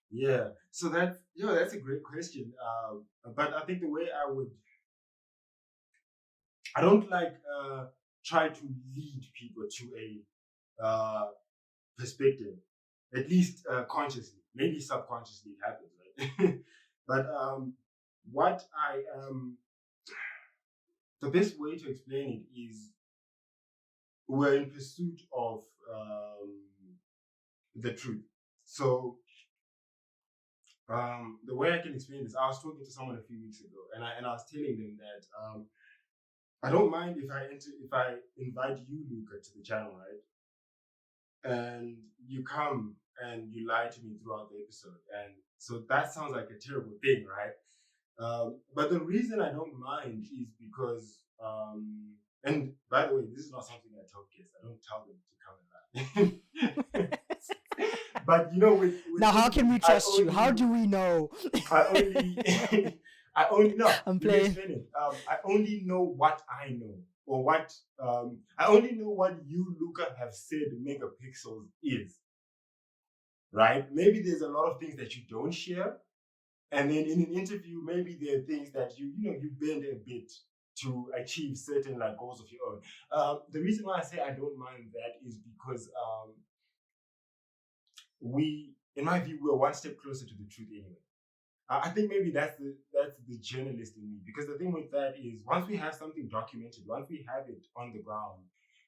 Yeah. So that's a great question. But I think the way I don't like try to lead people to a perspective, at least consciously. Maybe subconsciously it happens, right? But what I the best way to explain it is we're in pursuit of the truth. So the way I can explain this, I was talking to someone a few weeks ago, and I was telling them that I don't mind if I invite you, Luca, to the channel, right? And you come and you lie to me throughout the episode, and so that sounds like a terrible thing, right? But the reason I don't mind is because, and by the way, this is not something I tell guests. I don't tell them to come and lie. But with Now, how can we trust you? How do we know? I only, I only no. I'm Let me playing. explain it. I only know what I know, or what I only know what you, Luca, have said Megapixels is. Right? Maybe there's a lot of things that you don't share, and then in an interview, maybe there are things that you bend a bit to achieve certain like goals of your own. The reason why I say I don't mind that is because in my view, we're one step closer to the truth anyway. I think maybe that's the journalist in me, because the thing with that is once we have something documented, once we have it on the ground,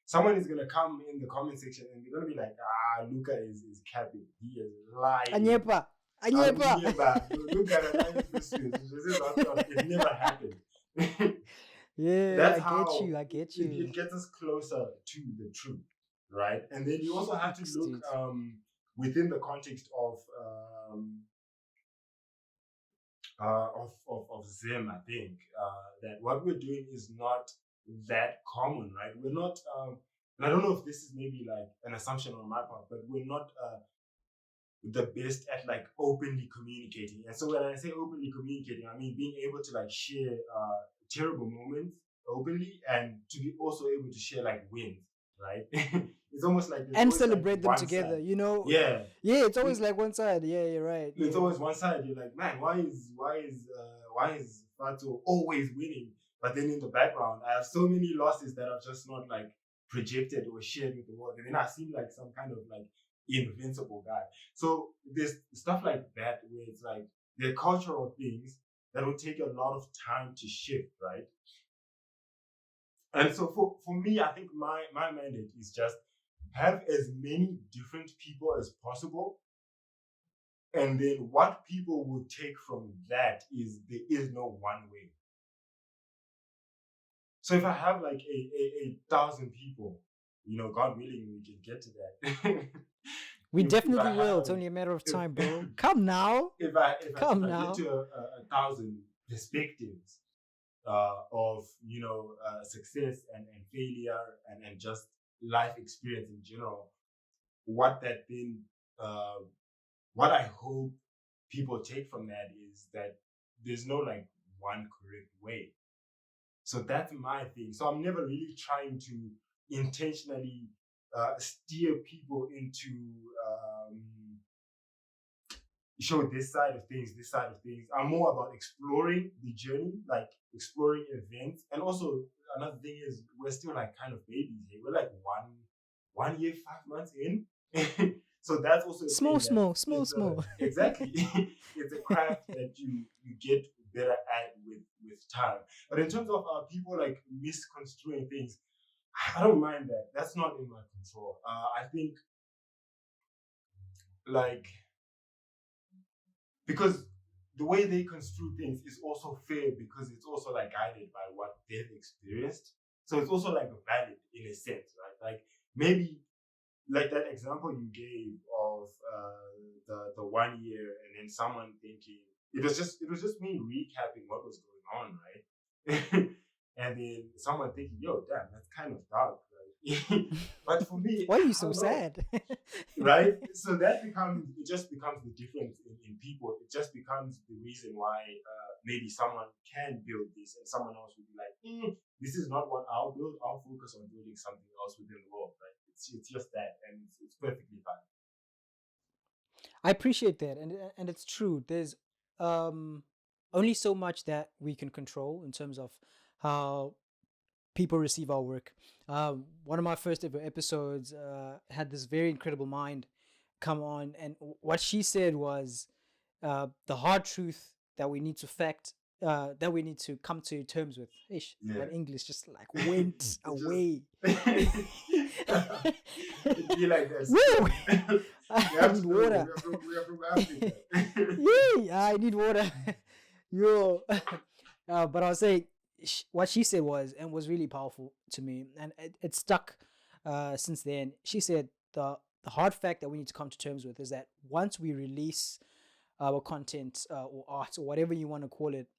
someone is gonna come in the comment section and they're gonna be like, Luca is capping, he is lying. Anyepa. Look at it, it never happened. Yeah, That's I how get you. I get you. it gets us closer to the truth, right? And then you also have to look within the context of Zim, I think that what we're doing is not that common, right? We're not, and I don't know if this is maybe like an assumption on my part, but we're not the best at like openly communicating. And so when I say openly communicating, I mean being able to like share terrible moments openly and to be also able to share like wins, right? It's almost like and celebrate them one together, side. you know. Yeah, it's always like one side. Yeah, you're right. it's Yeah. always one side. You're like, man, why is Fato always winning? But then in the background, I have so many losses that are just not like projected or shared with the world, and then I seem like some kind of like invincible guy. So there's stuff like that where it's like they're cultural things that will take a lot of time to shift, right? And so for me, I think my mandate is just have as many different people as possible. And then what people will take from that is there is no one way. So if I have like a 1,000 people, God willing, we can get to that. We if I definitely will. It's have only a matter of if, time, bro. Come now. if Come I get now. to a thousand perspectives of success and failure and just life experience in general, what that then what I hope people take from that is that there's no like one correct way. So that's my thing. So I'm never really trying to intentionally steer people into show this side of things, this side of things. I'm more about exploring the journey, like exploring events. And also another thing is we're still like kind of babies here. We're like 1 year, 5 months in. So that's also a Small, thing that small, small, it's small. exactly it's a craft that you get better at with time. But in terms of people like misconstruing things, I don't mind that. That's not in my control. I think like because the way they construe things is also fair because it's also like guided by what they've experienced. So it's also like valid in a sense, right? Like maybe like that example you gave of the 1 year and then someone thinking it was just me recapping what was going on, right? And then someone thinking, yo, damn, that's kind of dark, right? But for me, Why are you I so don't know, sad? right? So it just becomes the difference in people. It just becomes the reason why maybe someone can build this and someone else would be like, this is not what I'll build. I'll focus on building something else within the world, right? It's just that, and it's perfectly fine. I appreciate that, and it's true. There's um only so much that we can control in terms of how people receive our work. One of my first ever episodes had this very incredible mind come on, and what she said was the hard truth that we need to that we need to come to terms with. Ish, Yeah. that English just like went away. It'd be like this. Woo! You I have need to know water. we are from Africa. Yeah, I need water. Yo. But I was saying, what she said was, and was really powerful to me, and it stuck since then. She said the hard fact that we need to come to terms with is that once we release our content or art or whatever you want to call it,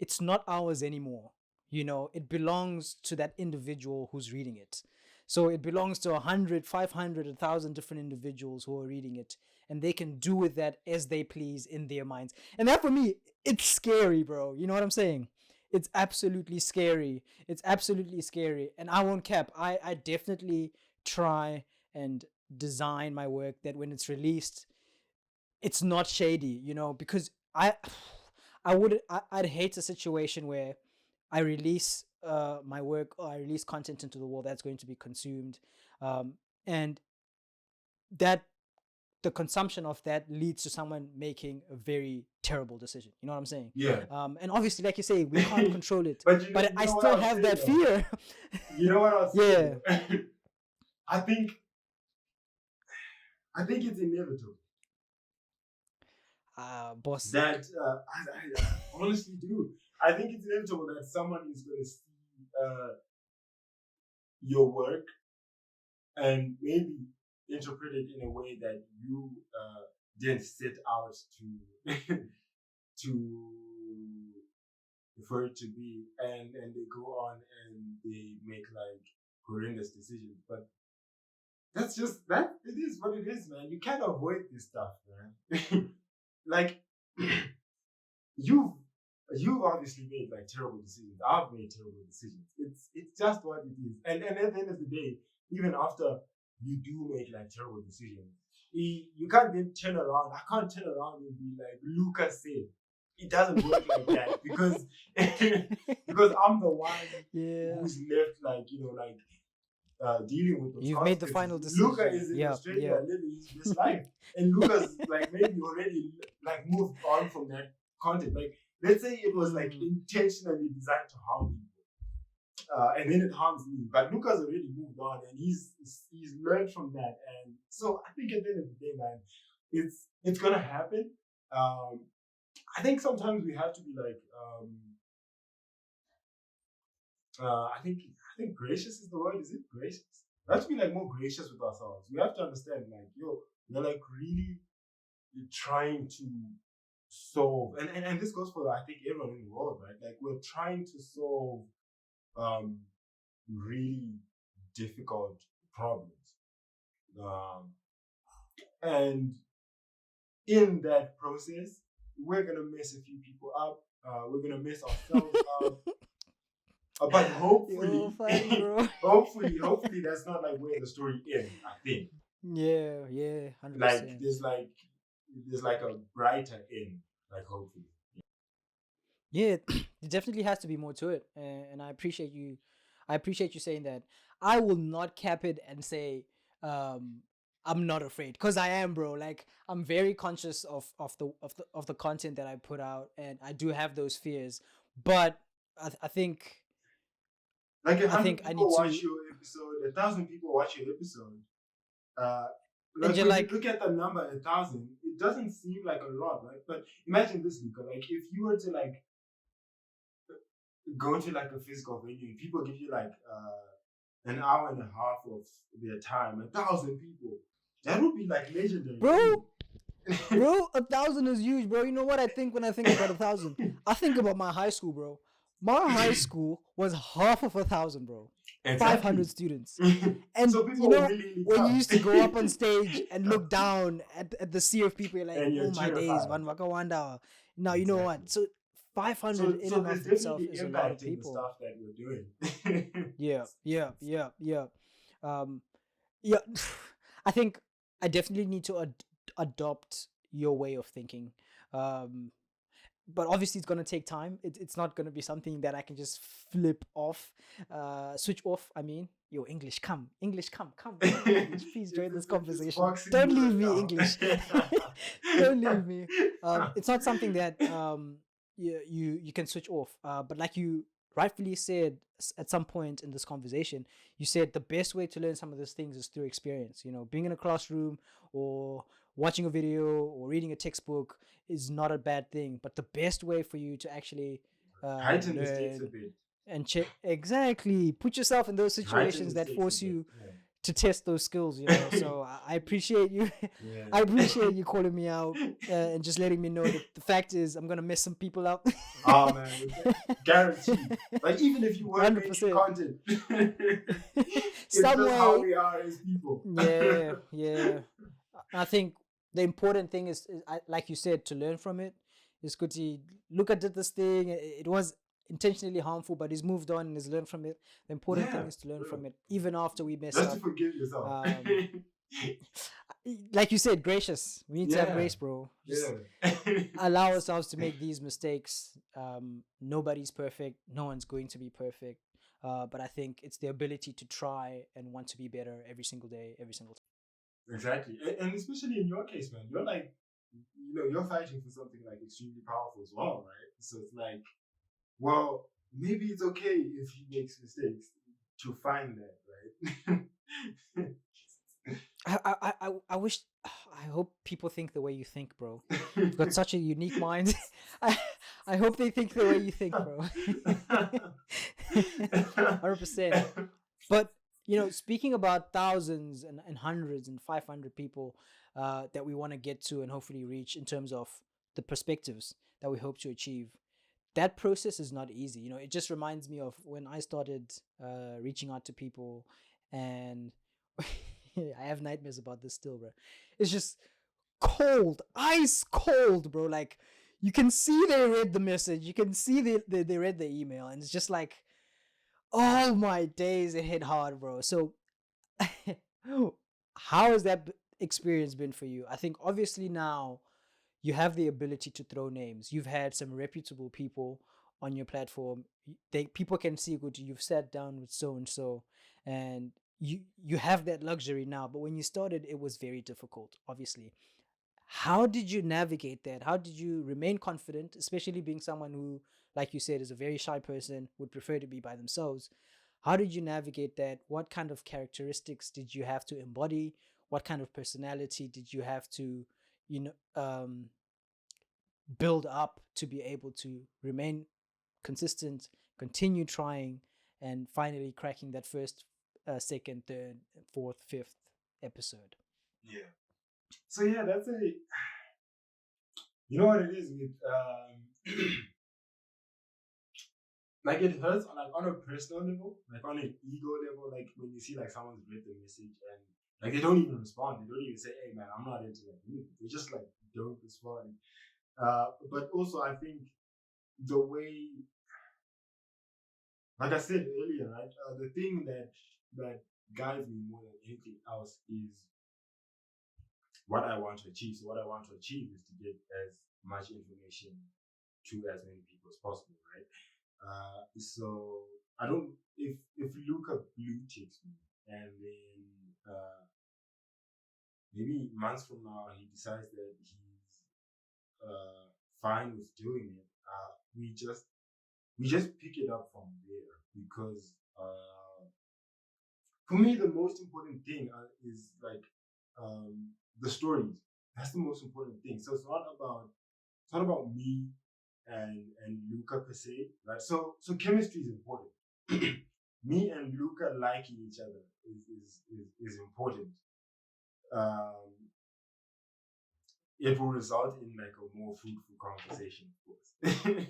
it's not ours anymore. You know, it belongs to that individual who's reading it. So it belongs to 100, 500, 1,000 different individuals who are reading it, and they can do with that as they please in their minds. And that for me, it's scary, bro. You know what I'm saying? It's absolutely scary. It's absolutely scary. And I won't cap. I definitely try and design my work that when it's released, it's not shady, you know, because I'd hate a situation where I release my work or I release content into the world that's going to be consumed, and that the consumption of that leads to someone making a very terrible decision. You know what I'm saying? Yeah. And obviously, like you say, we can't control it, But but I still have that fear. You know what I was saying? Yeah. I think it's inevitable Boss. that I honestly do. I think it's inevitable that someone is going to see your work and maybe interpret it in a way that you didn't set out to to for it to be, and they go on and they make like horrendous decisions. But that's just that. It is what it is, man. You can't avoid this stuff, man. Like you've you've obviously made like terrible decisions. I've made terrible decisions. It's just what it is. And at the end of the day, even after you do make like terrible decisions, you can't then turn around. I can't turn around and be like Lucas said. It doesn't work like that because because I'm the one who's left like dealing with those You've made the final decision. Luca is in Australia living his best life, and Luca's like maybe already like moved on from that content. Like let's say it was like intentionally designed to harm people, and then it harms me. But Luca's already moved on, and he's learned from that. And so I think at the end of the day, man, it's gonna happen. I think sometimes we have to be like, I think gracious is the word. Is it gracious? We have to be like more gracious with ourselves. We have to understand, like, yo, we're like really trying to solve, and this goes for, I think, everyone in the world, right? Like, we're trying to solve um really difficult problems, um and in that process, we're gonna mess a few people up. We're gonna mess ourselves up. But You're hopefully, funny, bro. hopefully, that's not like where the story ends. I think Yeah, like 100%. there's like a brighter end. Like, hopefully. Yeah, there definitely has to be more to it, and I appreciate you. I appreciate you saying that. I will not cap it and say um, I'm not afraid, because I am, bro. Like, I'm very conscious of the content that I put out, and I do have those fears. But I, th- I think Like a I hundred think I need people watch to. your episode, 1,000 people watch your episode. Uh, And like you're when you like, look at the number 1,000, it doesn't seem like a lot, right? But imagine this, Luca. Like, if you were to like go to like a physical venue and people give you like an hour and a half of their time, 1,000 people, that would be like legendary bro, to me. bro, 1,000 is huge, bro. You know what I think when I think about 1,000? I think about my high school, bro. My high school was half of 1,000, bro. Exactly. 500 students. And So you people will know, willingly when you come. used to go up on stage and look down at the sea of people, you're like, And you're oh my days, terrified. Van Wakawanda. Now, you know what? Exactly. So 500 in So and there's of itself definitely is a lot of impact in the people. stuff that we're doing. Yeah. Um, yeah, I think I definitely need to adopt your way of thinking. Um, but obviously it's going to take time. It's not going to be something that I can just flip off, switch off. I mean, yo, English, come, English, come, English, please join this It's conversation. boxing Don't you leave right me, now. English. Don't leave me. It's not something that you can switch off. But like you rightfully said at some point in this conversation, you said the best way to learn some of these things is through experience. You know, being in a classroom or watching a video or reading a textbook is not a bad thing, but the best way for you to actually Heighten the stakes a learn bit. and check exactly put yourself in those Heighten situations the that stakes a force bit. you to test those skills, you know. So I appreciate you. Yeah. I appreciate you calling me out and just letting me know that the fact is I'm gonna mess some people up. Oh man, guaranteed. Like, even if you weren't making 100%. content, it's Some just how way. we are as people. Yeah. I think the important thing is like you said, to learn from it. It's good to look at this thing. It was intentionally harmful, but he's moved on and he's learned from it. The important thing Yeah, is to learn bro. from it, even after we mess Just to up. forgive yourself. Um, like you said, gracious. We need to have Yeah, grace, bro. Just yeah. allow ourselves to make these mistakes. Nobody's perfect. No one's going to be perfect. But I think it's the ability to try and want to be better every single day, every single time. Exactly. And especially in your case, man, you're like, you're fighting for something like extremely powerful as well, right? So it's like, well, maybe it's okay if he makes mistakes to find that, right? I wish. I hope people think the way you think, bro. You've got such a unique mind. I, I hope they think the way you think, bro. 100%. But speaking about thousands and hundreds and 500 people that we want to get to and hopefully reach in terms of the perspectives that we hope to achieve, that process is not easy. It just reminds me of when I started reaching out to people, and I have nightmares about this still, bro. It's just cold, ice cold, bro. Like, you can see they read the message, you can see they read the email, and it's just like, oh my days, it hit hard, bro. So how has that experience been for you? I think obviously now you have the ability to throw names. You've had some reputable people on your platform. People can see good. You've sat down with so and so, and you have that luxury now. But when you started, it was very difficult. Obviously, how did you navigate that? How did you remain confident, especially being someone who, like you said, is a very shy person, would prefer to be by themselves? How did you navigate that? What kind of characteristics did you have to embody? What kind of personality did you have to, you know, um, build up to be able to remain consistent, continue trying, and finally cracking that first second, third, fourth, fifth episode. Yeah. So yeah, that's a. You know what it is with like it hurts like on a personal level, like on an ego level, like when you see like someone's read the message and like they don't even respond, they don't even say, "Hey man, I'm not into that movie." They just like don't respond. But also I think the way, like I said earlier, right? The thing that guides me more than anything else is what I want to achieve. So what I want to achieve is to get as much information to as many people as possible, right? So I don't, if Luca blue ticks me and then maybe months from now he decides that he's fine with doing it, we just pick it up from there because for me the most important thing is like the stories. That's the most important thing. So it's not about me and Luca per se, right? So chemistry is important. Me and Luca liking each other is important. Um, it will result in like a more fruitful conversation, of course.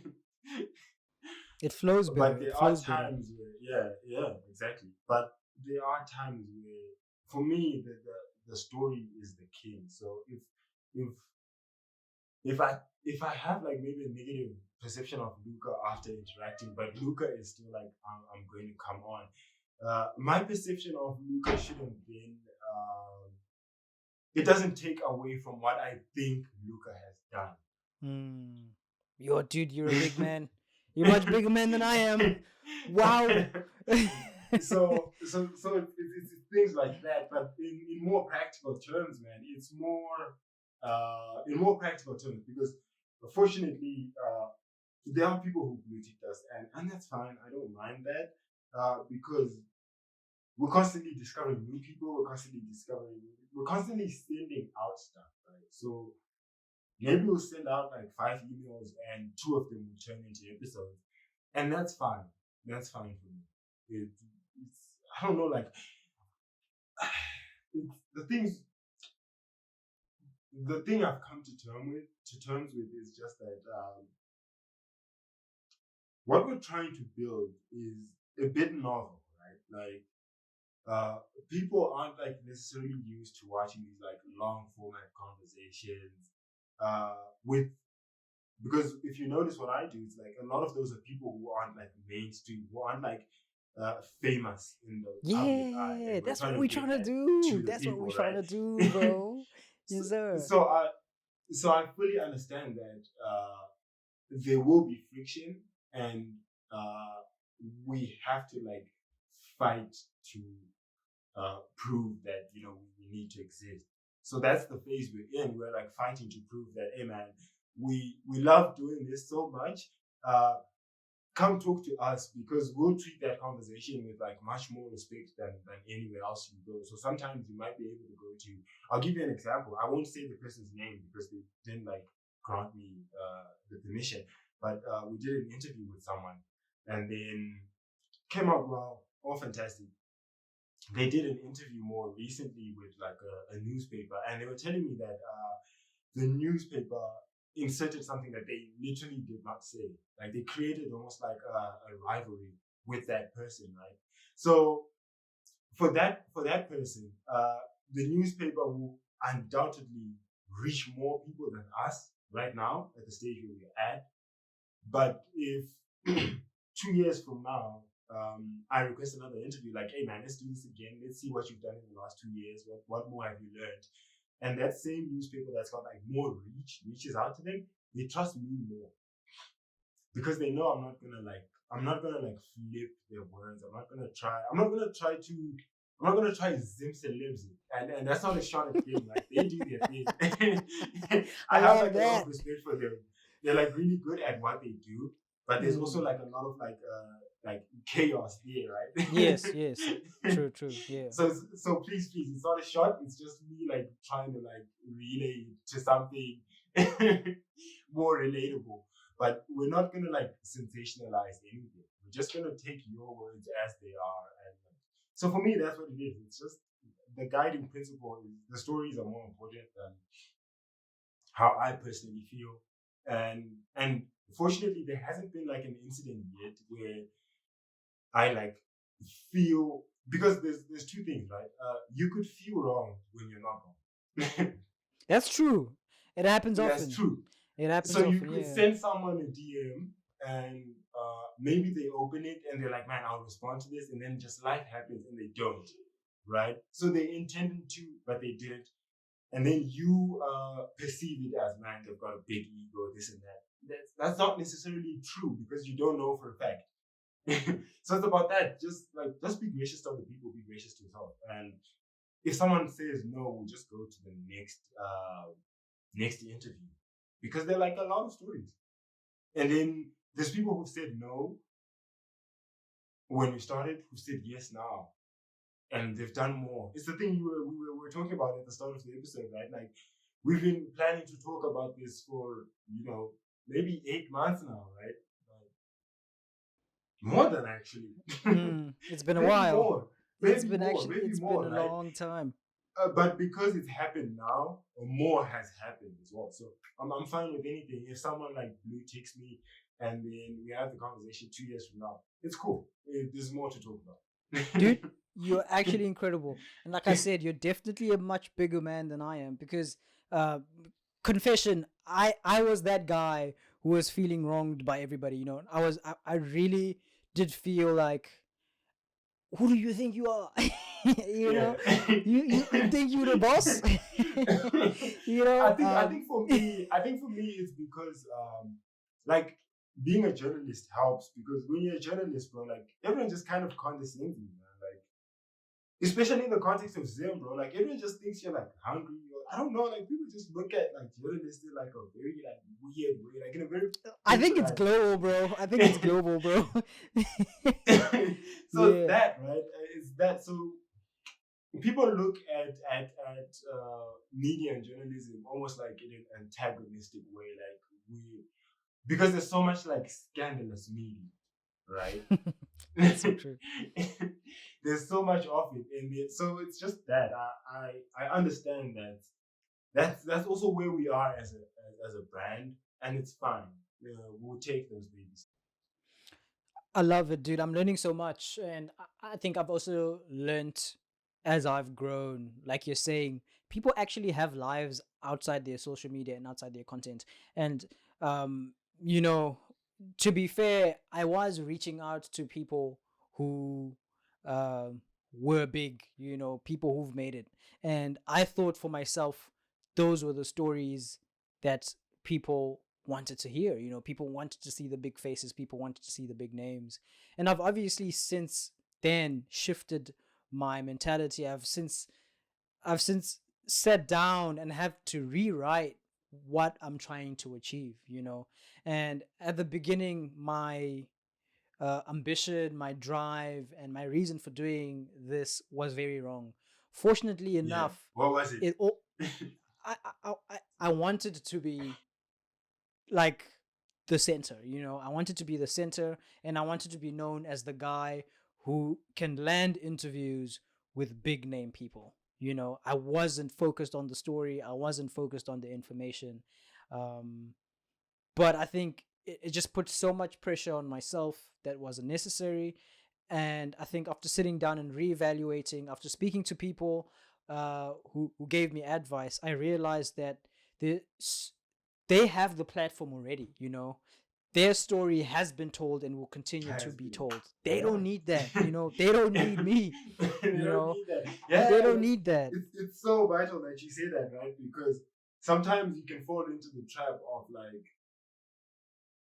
It flows better. But It there are flows better. times where, yeah, exactly. But there are times where, for me, the story is the king. So if if I have like maybe a negative perception of Luca after interacting, but Luca is still like I'm going to come on. My perception of Luca shouldn't have been. It doesn't take away from what I think Luca has done. Mm. Yo, dude, you're a big man. You're much bigger man than I am. Wow. So it's things like that, but in more practical terms, man, it's more in more practical terms because fortunately there are people who blue tick us and that's fine. I don't mind that because we're constantly discovering new people. We're constantly sending out stuff, right? So maybe we'll send out like 5 emails and 2 of them will turn into episodes, and that's fine. That's fine for me. It's I don't know, like it's, the thing I've come to terms with is just that what we're trying to build is a bit novel, right? Like people aren't like necessarily used to watching these like long format conversations with because if you notice what I do, it's like a lot of those are people who aren't like mainstream, who aren't like famous in the public eye, Yeah, and we're that's what trying to we're give trying to that do. to the That's what we're people, trying right? to do, bro. so, Yes, sir. so I so I fully understand that there will be friction, and uh, we have to like fight to prove that we need to exist. So that's the phase we're in. We're like fighting to prove that, hey man, we love doing this so much. Come talk to us because we'll treat that conversation with like much more respect than anywhere else you go. So sometimes you might be able to go to. I'll give you an example. I won't say the person's name because they didn't like grant me the permission. But we did an interview with someone, and then came out well, all fantastic. They did an interview more recently with like a newspaper, and they were telling me that the newspaper inserted something that they literally did not say. Like they created almost like a rivalry with that person, right? So for that person, the newspaper will undoubtedly reach more people than us right now at the stage where we're at. But if 2 years from now, I request another interview, like, hey man, let's do this again. Let's see what you've done in the last 2 years. What more have you learned? And that same newspaper that's got like more reaches out to them, they trust me more because they know I'm not gonna like flip their words. I'm not gonna try zimse and that's not a shot at them. Like they do their thing. I I have love like a lot that. of respect for them. They're like really good at what they do, but there's also Mm. like a lot of like chaos here, right? Yes, yes. True, true. Yeah. So please, it's not a shot. It's just me like trying to like relay to something more relatable. But we're not gonna like sensationalize anything. We're just gonna take your words as they are and like, So for me, that's what it is. It's just the guiding principle is the stories are more important than how I personally feel. And fortunately, there hasn't been like an incident yet where I like feel, because there's two things, right? You could feel wrong when you're not wrong. That's true. It happens That's often. true. It happens So you often. could Yeah. send someone a DM and maybe they open it and they're like, man, I'll respond to this, and then just life happens and they don't, right? So they intended to, but they didn't. And then you perceive it as, man, they've got a big ego, this and that. That's not necessarily true because you don't know for a fact. So it's about that. Just be gracious to other people, be gracious to yourself. And if someone says no, we'll just go to the next interview. Because they're like a lot of stories. And then there's people who said no when we started, who said yes now. And they've done more. It's the thing we were talking about at the start of the episode, right? Like, we've been planning to talk about this for, maybe 8 months now, right? More than actually. It's been a Maybe while. more. It's Maybe been more. Maybe it's more, been a right? long time. But because it's happened now, more has happened as well. So I'm fine with anything. If someone like Blue takes me and then we have the conversation 2 years from now, it's cool. There's more to talk about. Dude, you're actually incredible. And like I said, you're definitely a much bigger man than I am because confession, I was that guy who was feeling wronged by everybody, you know. I really did feel like, who do you think you are? You know, you think you're the boss? You know, I think for me it's because like being a journalist helps, because when you're a journalist, bro, like everyone just kind of condescends you, man. Like, especially in the context of Zim, bro, like everyone just thinks you're like hungry, or I don't know, like people just look at like journalists in like a very like weird way, like in a very I think it's global, bro. I think it's global, bro. So Yeah. that, right? It's that. So people look at media and journalism almost like in an antagonistic way, like because there's so much like scandalous media, right? That's so true. There's so much of it, and so it's just that I understand that that's also where we are as a brand, and it's fine. We'll take those babies. I love it, dude. I'm learning so much. And I think I've also learned as I've grown. Like you're saying, people actually have lives outside their social media and outside their content. And, you know, to be fair, I was reaching out to people who were big, you know, people who've made it. And I thought for myself, those were the stories that people wanted to hear. You know, people wanted to see the big faces, people wanted to see the big names. And I've obviously since then shifted my mentality. I've since sat down and have to rewrite what I'm trying to achieve, you know. And at the beginning, my ambition, my drive, and my reason for doing this was very wrong. Fortunately enough, What was it? it all I wanted to be like the center, you know. I wanted to be the center, and I wanted to be known as the guy who can land interviews with big name people. You know, I wasn't focused on the story, I wasn't focused on the information. um but I think it just put so much pressure on myself that wasn't necessary. And I think after sitting down and reevaluating, after speaking to people who gave me advice, I realized that they have the platform already, you know. Their story has been told and will continue to be told. They don't need that, you know. They don't need me, They you don't know. need that. Yeah, They don't need that. it's so vital that you say that, right? Because sometimes you can fall into the trap of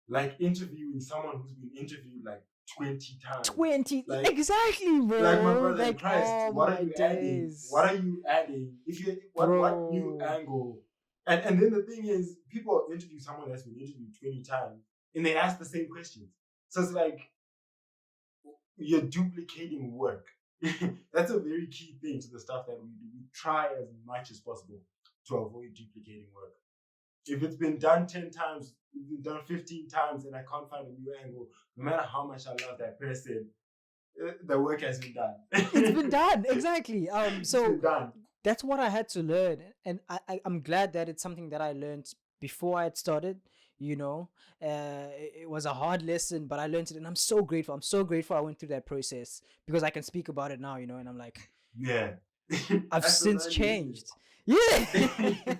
like interviewing someone who's been interviewed like 20 times. 20, Like, exactly, bro. like my brother in Like, Christ, oh what are my you adding? days. What are you adding? If you what new Bro. angle? And then the thing is, people interview someone that's been interviewed 20 times and they ask the same questions. So it's like you're duplicating work. That's a very key thing to the stuff that we do. We try as much as possible to avoid duplicating work. If it's been done 10 times, it's been done 15 times, and I can't find a new angle, no matter how much I love that person, the work has been done. It's been done, exactly. It's So been done. that's what I had to learn, and I'm glad that it's something that I learned before I had started. You know, it was a hard lesson, but I learned it, and I'm so grateful. I'm so grateful I went through that process because I can speak about it now. You know, and I'm like, Yeah. I've That's the since value, isn't changed. Yeah, it?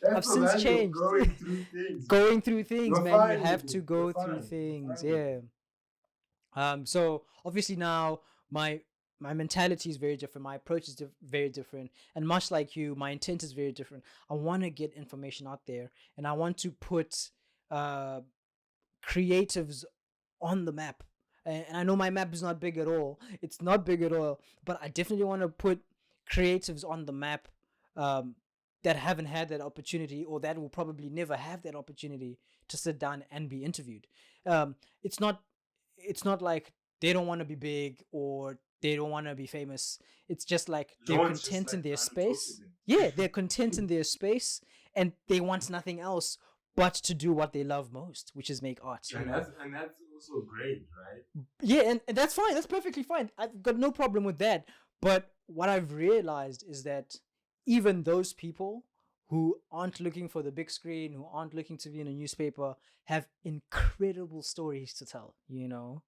I've That's the since value of changed. going through things, man. Going through things, You're man. You fine with have it. to You're go through fine. You're things. fine with Yeah. it. So obviously now my mentality is very different. My approach is very different, and much like you, my intent is very different. I want to get information out there, and I want to put uh, creatives on the map. And I know my map is not big at all. It's not big at all, but I definitely want to put creatives on the map um, that haven't had that opportunity, or that will probably never have that opportunity to sit down and be interviewed. Um, it's not it's not like they don't want to be big or they don't want to be famous. It's just like No they're one's just content in like their trying to talk to space. them. Yeah, they're content in their space, and they want nothing else but to do what they love most, which is make art. You know? And that's also great, right? Yeah, and that's fine. That's perfectly fine. I've got no problem with that. But what I've realized is that even those people who aren't looking for the big screen, who aren't looking to be in a newspaper, have incredible stories to tell. You know,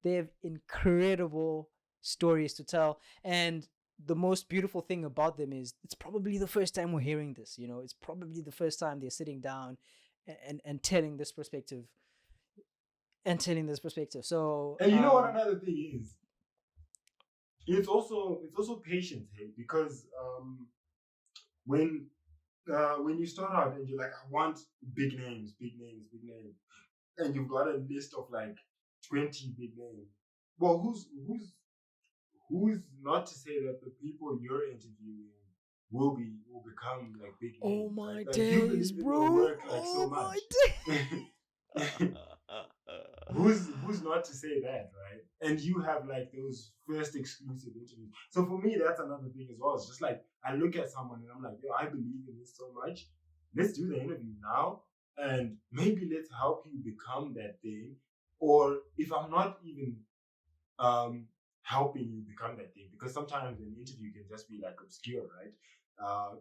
they have incredible stories to tell, and the most beautiful thing about them is it's probably the first time we're hearing this. You know, it's probably the first time they're sitting down and telling this perspective So, And you know what another thing is? It's also patience, hey, because when you start out and you're like, I want big names, and you've got a list of like 20 big names. Well, who's not to say that the people you're interviewing will become like big oh names, my right? Like you days, believe in your bro. work like so Oh my much. days. Who's not to say that, right? And you have like those first exclusive interviews. So for me, that's another thing as well. It's just like I look at someone and I'm like, yo, I believe in this so much. Let's do the interview now, and maybe let's help you become that thing. Or if I'm not even helping you become that thing, because sometimes an interview can just be like obscure, right? Uh,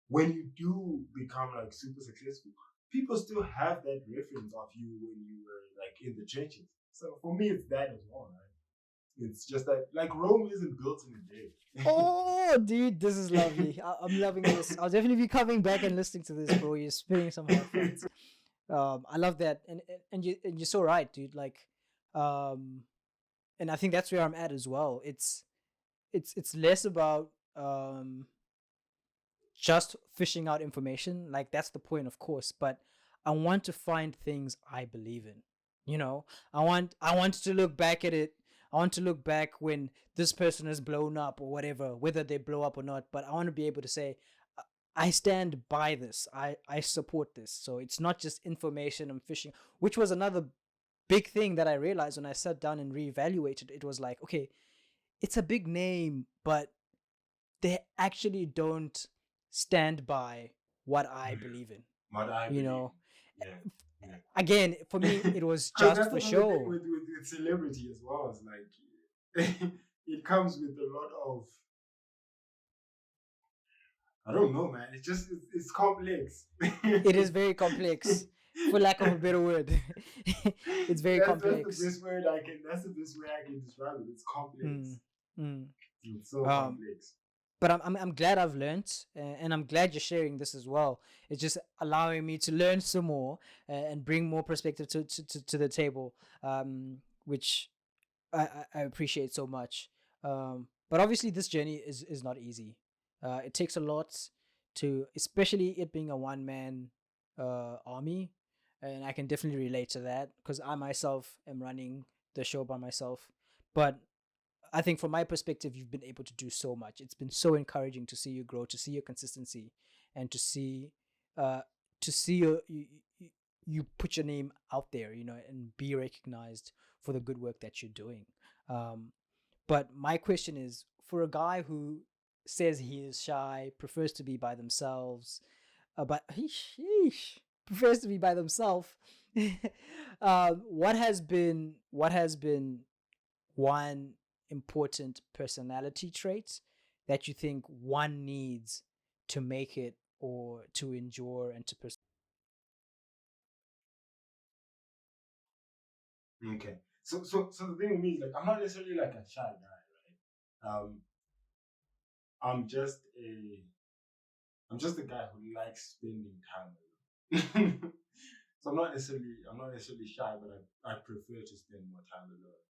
when you do become like super successful, people still have that reference of you when you were like in the trenches. So for me, it's that as well, right? It's just that like Rome isn't built in a day. Oh, dude, this is lovely. I'm loving this. I'll definitely be coming back and listening to this, bro. You're spitting some hard facts. I love that, and you're so right, dude. Like, um, and I think that's where I'm at as well. It's less about just fishing out information. Like that's the point, of course, but I want to find things I believe in. You know, I want to look back at it. I want to look back when this person has blown up or whatever, whether they blow up or not. But I want to be able to say, I stand by this. I support this. So it's not just information I'm fishing, which was another big thing that I realized when I sat down and reevaluated. It was like, okay, it's a big name, but they actually don't stand by what I believe in. What I You believe. know, Yeah. again, for me, it was Because just that's for another thing show. with celebrity as well. It's like it comes with a lot of, I don't know, man. It's complex. It is very complex, for lack of a better word. It's very complex. That's the best word I can. That's the best way I can describe it. It's complex. It's so complex. But I'm glad I've learned, and I'm glad you're sharing this as well. It's just allowing me to learn some more and bring more perspective to the table, which I appreciate so much. But obviously, this journey is not easy. It takes a lot to, especially it being a one man army, and I can definitely relate to that because I myself am running the show by myself. But I think from my perspective, you've been able to do so much. It's been so encouraging to see you grow, to see your consistency, and uh, to see you put your name out there, you know, and be recognized for the good work that you're doing. Um, but my question is, for a guy who says he is shy, prefers to be by themselves, but prefers to be by themselves, what has been one important personality trait that you think one needs to make it or to endure and to pursue? Okay. So the thing with me is like I'm not necessarily like a shy guy, right? I'm just a I'm just a guy who likes spending time alone. So I'm not necessarily shy, but I prefer to spend more time alone.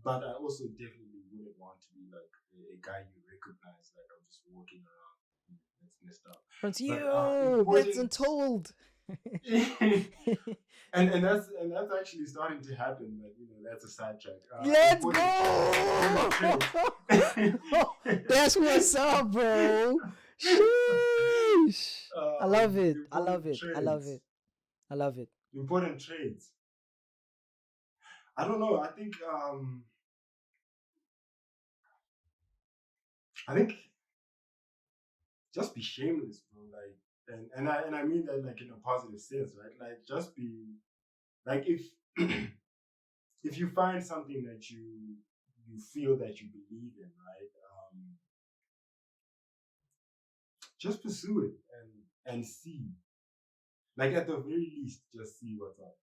But I also definitely wouldn't want to be like a guy you recognize, like I'm just walking around, that's messed up. It's But you, that's important. untold. And that's actually starting to happen. But that's a sidetrack. Let's Important go. That's what's up, bro. Sheesh. I love it. I love important it. I love traits. it. I love it. Important traits. I don't know. I think just be shameless, bro. Like, and I mean that like in a positive sense, right? Like, just be like if you find something that you feel that you believe in, right? Just pursue it and see. Like at the very least, just see what's up.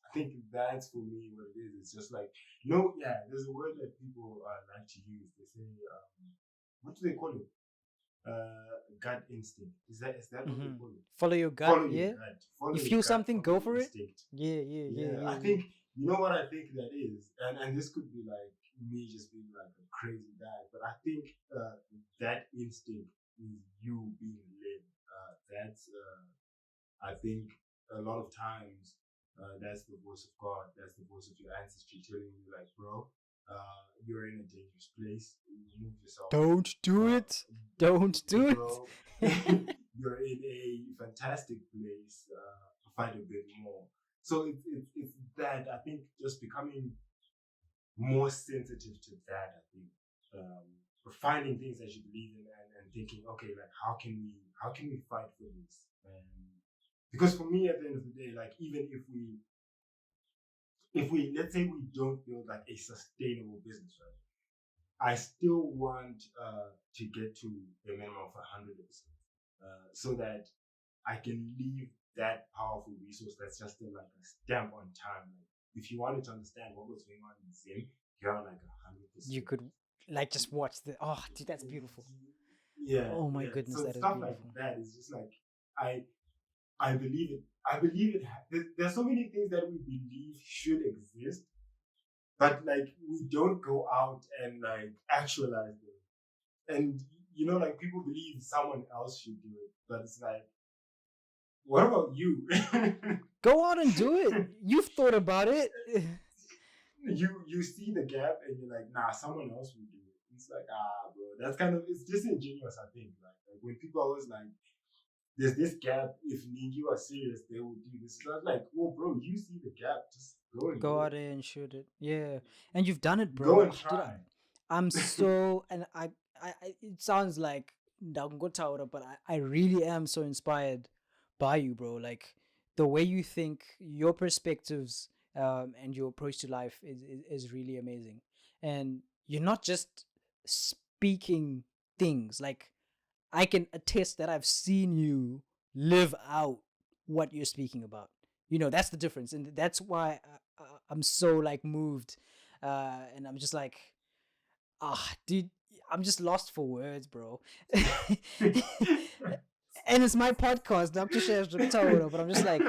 I think that's for me what it is. It's just like yeah. There's a word that people like to use. They say, what do they call it? Gut instinct. Is that what they call it? Follow your gut. Follow your Yeah. gut. Follow You your feel gut. something, Follow go your for it. instinct. Yeah. Yeah. Yeah. Yeah, Yeah. I think you know what I think that is, and this could be like me just being like a crazy guy, but I think that instinct is you being led. That's I think a lot of times that's the voice of God. That's the voice of your ancestry telling you, like, bro, you're in a dangerous place. Move yourself, Don't do it. Don't do it. bro. You're in a fantastic place. Find a bit more. So it's that I think just becoming more sensitive to that. I think finding things that you believe in and thinking, okay, like how can we fight for this? Because for me, at the end of the day, like even if we let's say we don't build like a sustainable business, right? I still want to get to a minimum of 100%, so that I can leave that powerful resource that's just like a stamp on time. Like if you wanted to understand what was going on in Zim, you're on like 100%. You could like just watch the. Oh, dude, that's beautiful. Yeah. Oh my Yeah. goodness, So that is stuff like beautiful. that is just like I I believe it. I believe it. There's so many things that we believe should exist, but like we don't go out and like actualize them. And like people believe someone else should do it, but it's like, what about you? Go out and do it. You've thought about it. you see the gap and you're like, nah, someone else will do it. It's like, bro, that's kind of it's disingenuous. I think like when people always like, there's this gap. If Ninja are serious, they will do this. So I was like, well, bro, you see the gap, just go and Go do out there and shoot it. Yeah, and you've done it, it. Go bro. and Dude, try. I'm so and it sounds like Dangotaura, but I really am so inspired by you, bro. Like the way you think, your perspectives, and your approach to life is really amazing. And you're not just speaking things. Like I can attest that I've seen you live out what you're speaking about. That's the difference, and that's why I'm so like moved, and I'm just like, dude, I'm just lost for words, bro. And it's my podcast, not to share the but I'm just like,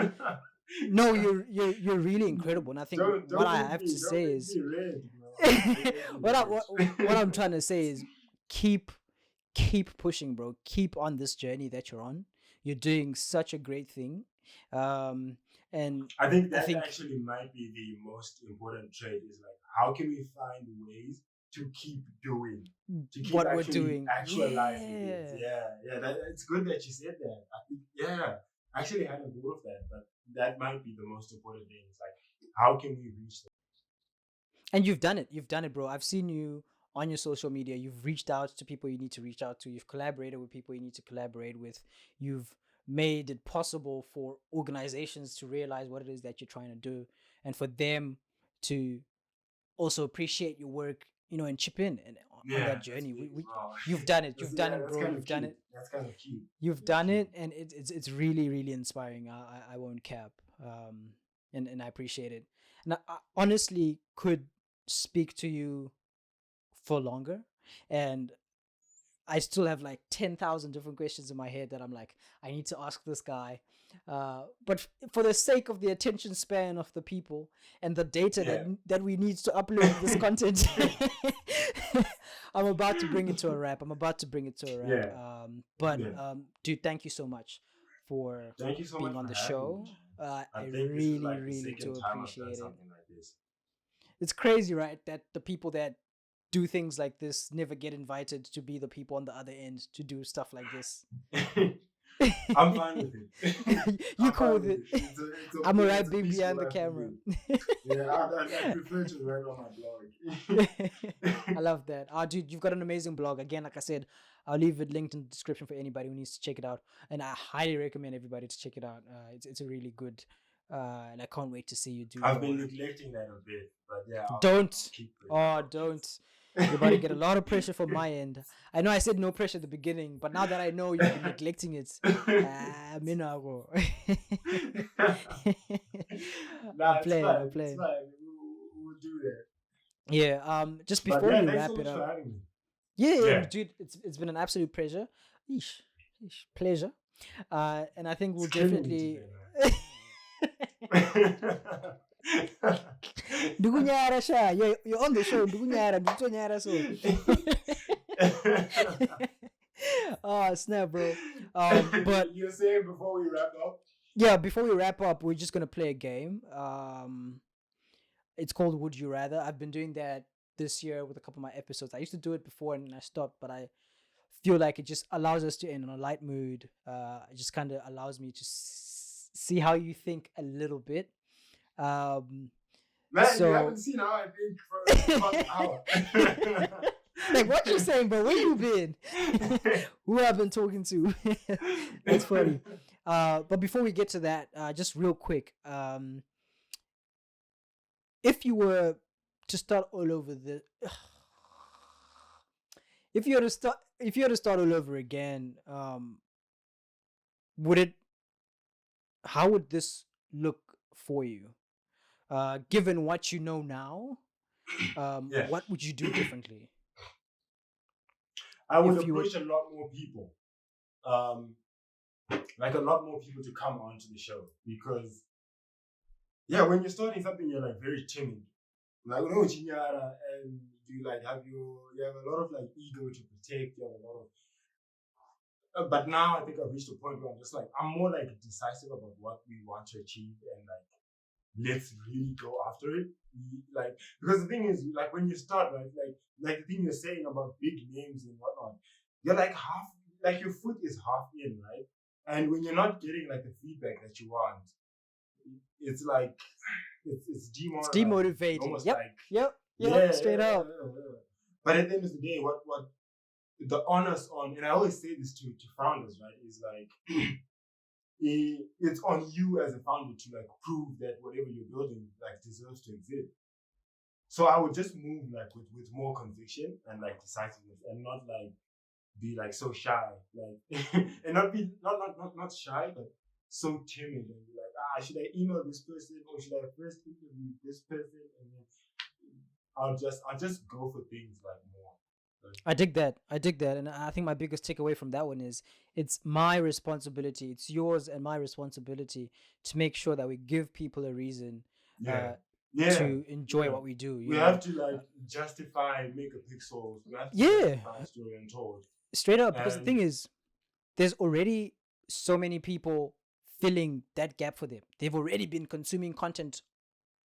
no, you're really incredible, and I think what don't I make have me to don't say make is, me red, bro. Don't make me what I'm trying to say is keep pushing, bro. Keep on this journey that you're on. You're doing such a great thing, and I think I that think actually might be the most important trait. Is like, how can we find ways to keep doing, to keep what we're actually doing, actualizing it? yeah. Yeah. It's good that you said that. I think, yeah, I actually hadn't thought of that, but that might be the most important thing. It's like, how can we reach that? And you've done it. You've done it, bro. I've seen you on your social media. You've reached out to people you need to reach out to. You've collaborated with people you need to collaborate with. You've made it possible for organizations to realize what it is that you're trying to do and for them to also appreciate your work, and chip in and on that That's journey. big as well. You've done it. You've done it, That's bro. kind You've of done cute. it. That's kind of cute. You've That's done cute. it, and it's really really inspiring. I won't cap, and I appreciate it. And I honestly could speak to you for longer, and I still have like 10,000 different questions in my head that I'm like, I need to ask this guy. But for the sake of the attention span of the people and the data that we need to upload this content, I'm about to bring it to a wrap. Dude, thank you so much for Thank you so being much on for the having me. show. I think this is really, like the really second do time I've done appreciate it. something like this. It's crazy, right? That the people that do things like this never get invited to be the people on the other end to do stuff like this. I'm fine with it. You cool with it? It's I'm okay. alright being behind the camera. I prefer to write on my blog. I love that. Dude, you've got an amazing blog. Again, like I said, I'll leave it linked in the description for anybody who needs to check it out. And I highly recommend everybody to check it out. It's a really good, and I can't wait to see you do. I've been neglecting that a bit, but yeah. Don't. You're about to get a lot of pressure from my end. I know I said no pressure at the beginning, but now that I know you've been neglecting it, I'm playing. We'll do that. Yeah. Just before we wrap it up. Yeah, dude, it's been an absolute pleasure. Pleasure. And I think we'll definitely. Dugunyara sha, you're on the show. Dugunyara so. Oh snap, bro. But you're saying before we wrap up? Yeah, before we wrap up, we're just gonna play a game. It's called Would You Rather. I've been doing that this year with a couple of my episodes. I used to do it before and I stopped, but I feel like it just allows us to end on a light mood. It just kind of allows me to see how you think a little bit. Man, you haven't seen how I think for about an hour. Like, what you saying, bro? Where you been? Who I've been talking to? That's funny. But before we get to that, just real quick, if you were to start all over if you had to start all over again, how would this look for you? Given what you know now, what would you do differently? I would approach a lot more people. Like a lot more people to come onto the show, because when you're starting something, you're like very timid. Like, and you like you have a lot of like ego to protect, you have a lot of but now I think I've reached a point where I'm more like decisive about what we want to achieve, and like let's really go after it. Like, because the thing is, like, when you start, right, like the thing you're saying about big names and whatnot, you're like your foot is half in, right? And when you're not getting like the feedback that you want, it's like it's demotivating. Almost yep, straight up. But at the end of the day, what the onus on, and I always say this to founders, right, is like it's on you as a founder to like prove that whatever you're building like deserves to exist. So I would just move like with more conviction and like decisiveness, and not like be like so shy, like and not shy, but so timid, and be like, should I email this person, or should I first interview this person, and then I'll just go for things like more. I dig that, and I think my biggest takeaway from that one is it's my responsibility, it's yours and my responsibility to make sure that we give people a reason to enjoy what we do. We have to like justify Megapicsouls. We have to justify Story Untold. Straight up, because the thing is, there's already so many people filling that gap for them. They've already been consuming content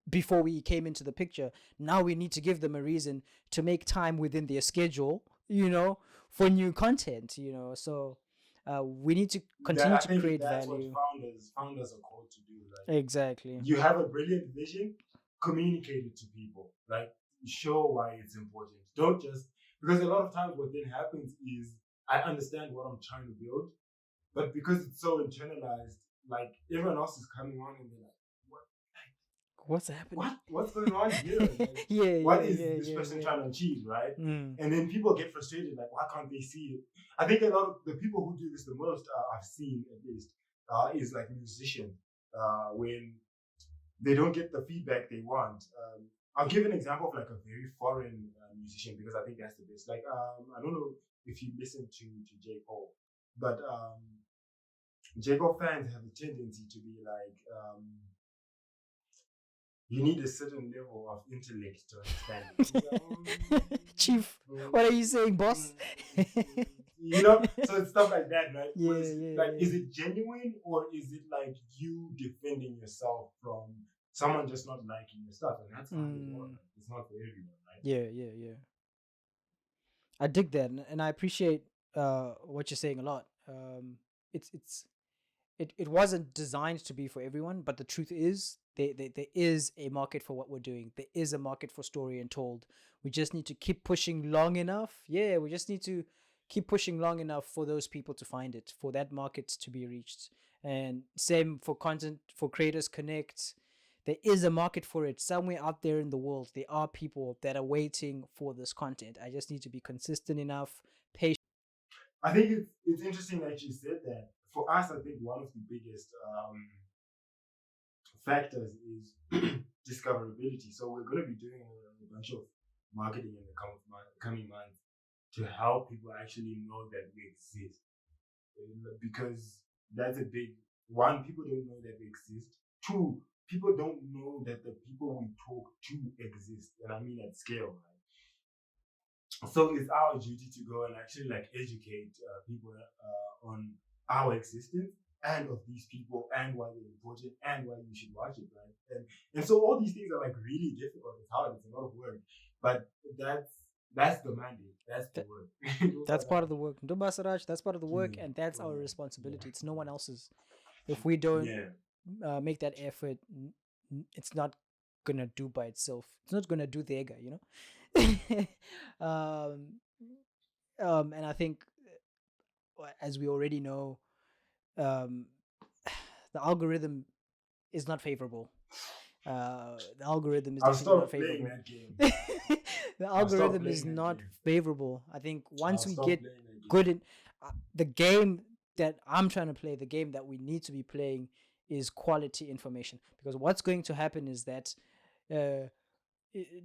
before we came into the picture. Now we need to give them a reason to make time within their schedule, for new content, so we need to continue to create that's value. What founders are called to do. Like, exactly. You have a brilliant vision, communicate it to people, like show why it's important. Don't just, because a lot of times what then happens is I understand what I'm trying to build, but because it's so internalized, like everyone else is coming on and they're like, What's happening? What's going on here? Like, Yeah, what yeah, is yeah, this yeah, person yeah. trying to achieve, right? Mm. And then people get frustrated, like, why can't they see it? I think a lot of the people who do this the most, I've seen at least, is like musicians. When they don't get the feedback they want. I'll give an example of like a very foreign musician because I think that's the best. Like, I don't know if you listen to J. Cole, but J. Cole fans have a tendency to be like, you need a certain level of intellect to understand it. Chief, what are you saying, boss? You know, so it's stuff like that, right? Yeah, Is, yeah, like, yeah. is it genuine or is it like you defending yourself from someone just not liking your stuff? And that's fine as well. It's not for everyone, right? Yeah, yeah, yeah. I dig that, and I appreciate what you're saying a lot. It wasn't designed to be for everyone, but the truth is there is a market for what we're doing. There is a market for story and told. We just need to keep pushing long enough. Yeah, we just need to keep pushing long enough for those people to find it, for that market to be reached. And same for content, for Creators Connect. There is a market for it somewhere out there in the world. There are people that are waiting for this content. I just need to be consistent enough, patient. I think it's interesting that you said that. For us, I think one of the biggest factors is discoverability. So we're going to be doing a bunch of marketing in the coming months to help people actually know that we exist. Because that's a big one, people don't know that we exist. Two, people don't know that the people we talk to exist. And I mean at scale, right? So it's our duty to go and actually like educate people on our existence and of these people and why they're important and why you should watch it, right? And so all these things are like really difficult. It's hard. It's a lot of work, but that's the mandate. That's the work. That's part of the work. Ndomba Saraj, that's part of the work, and that's our Yeah. responsibility. It's no one else's. If we don't make that effort, it's not gonna do by itself. It's not gonna do the ega, you know. And I think, as we already know, the algorithm is not favorable. The algorithm is I'll definitely not stop playing favorable. that game. The I'll stop algorithm playing is that not game. favorable. I think once I'll we stop get playing that game. good in the game that I'm trying to play, the game that we need to be playing is quality information. Because what's going to happen is that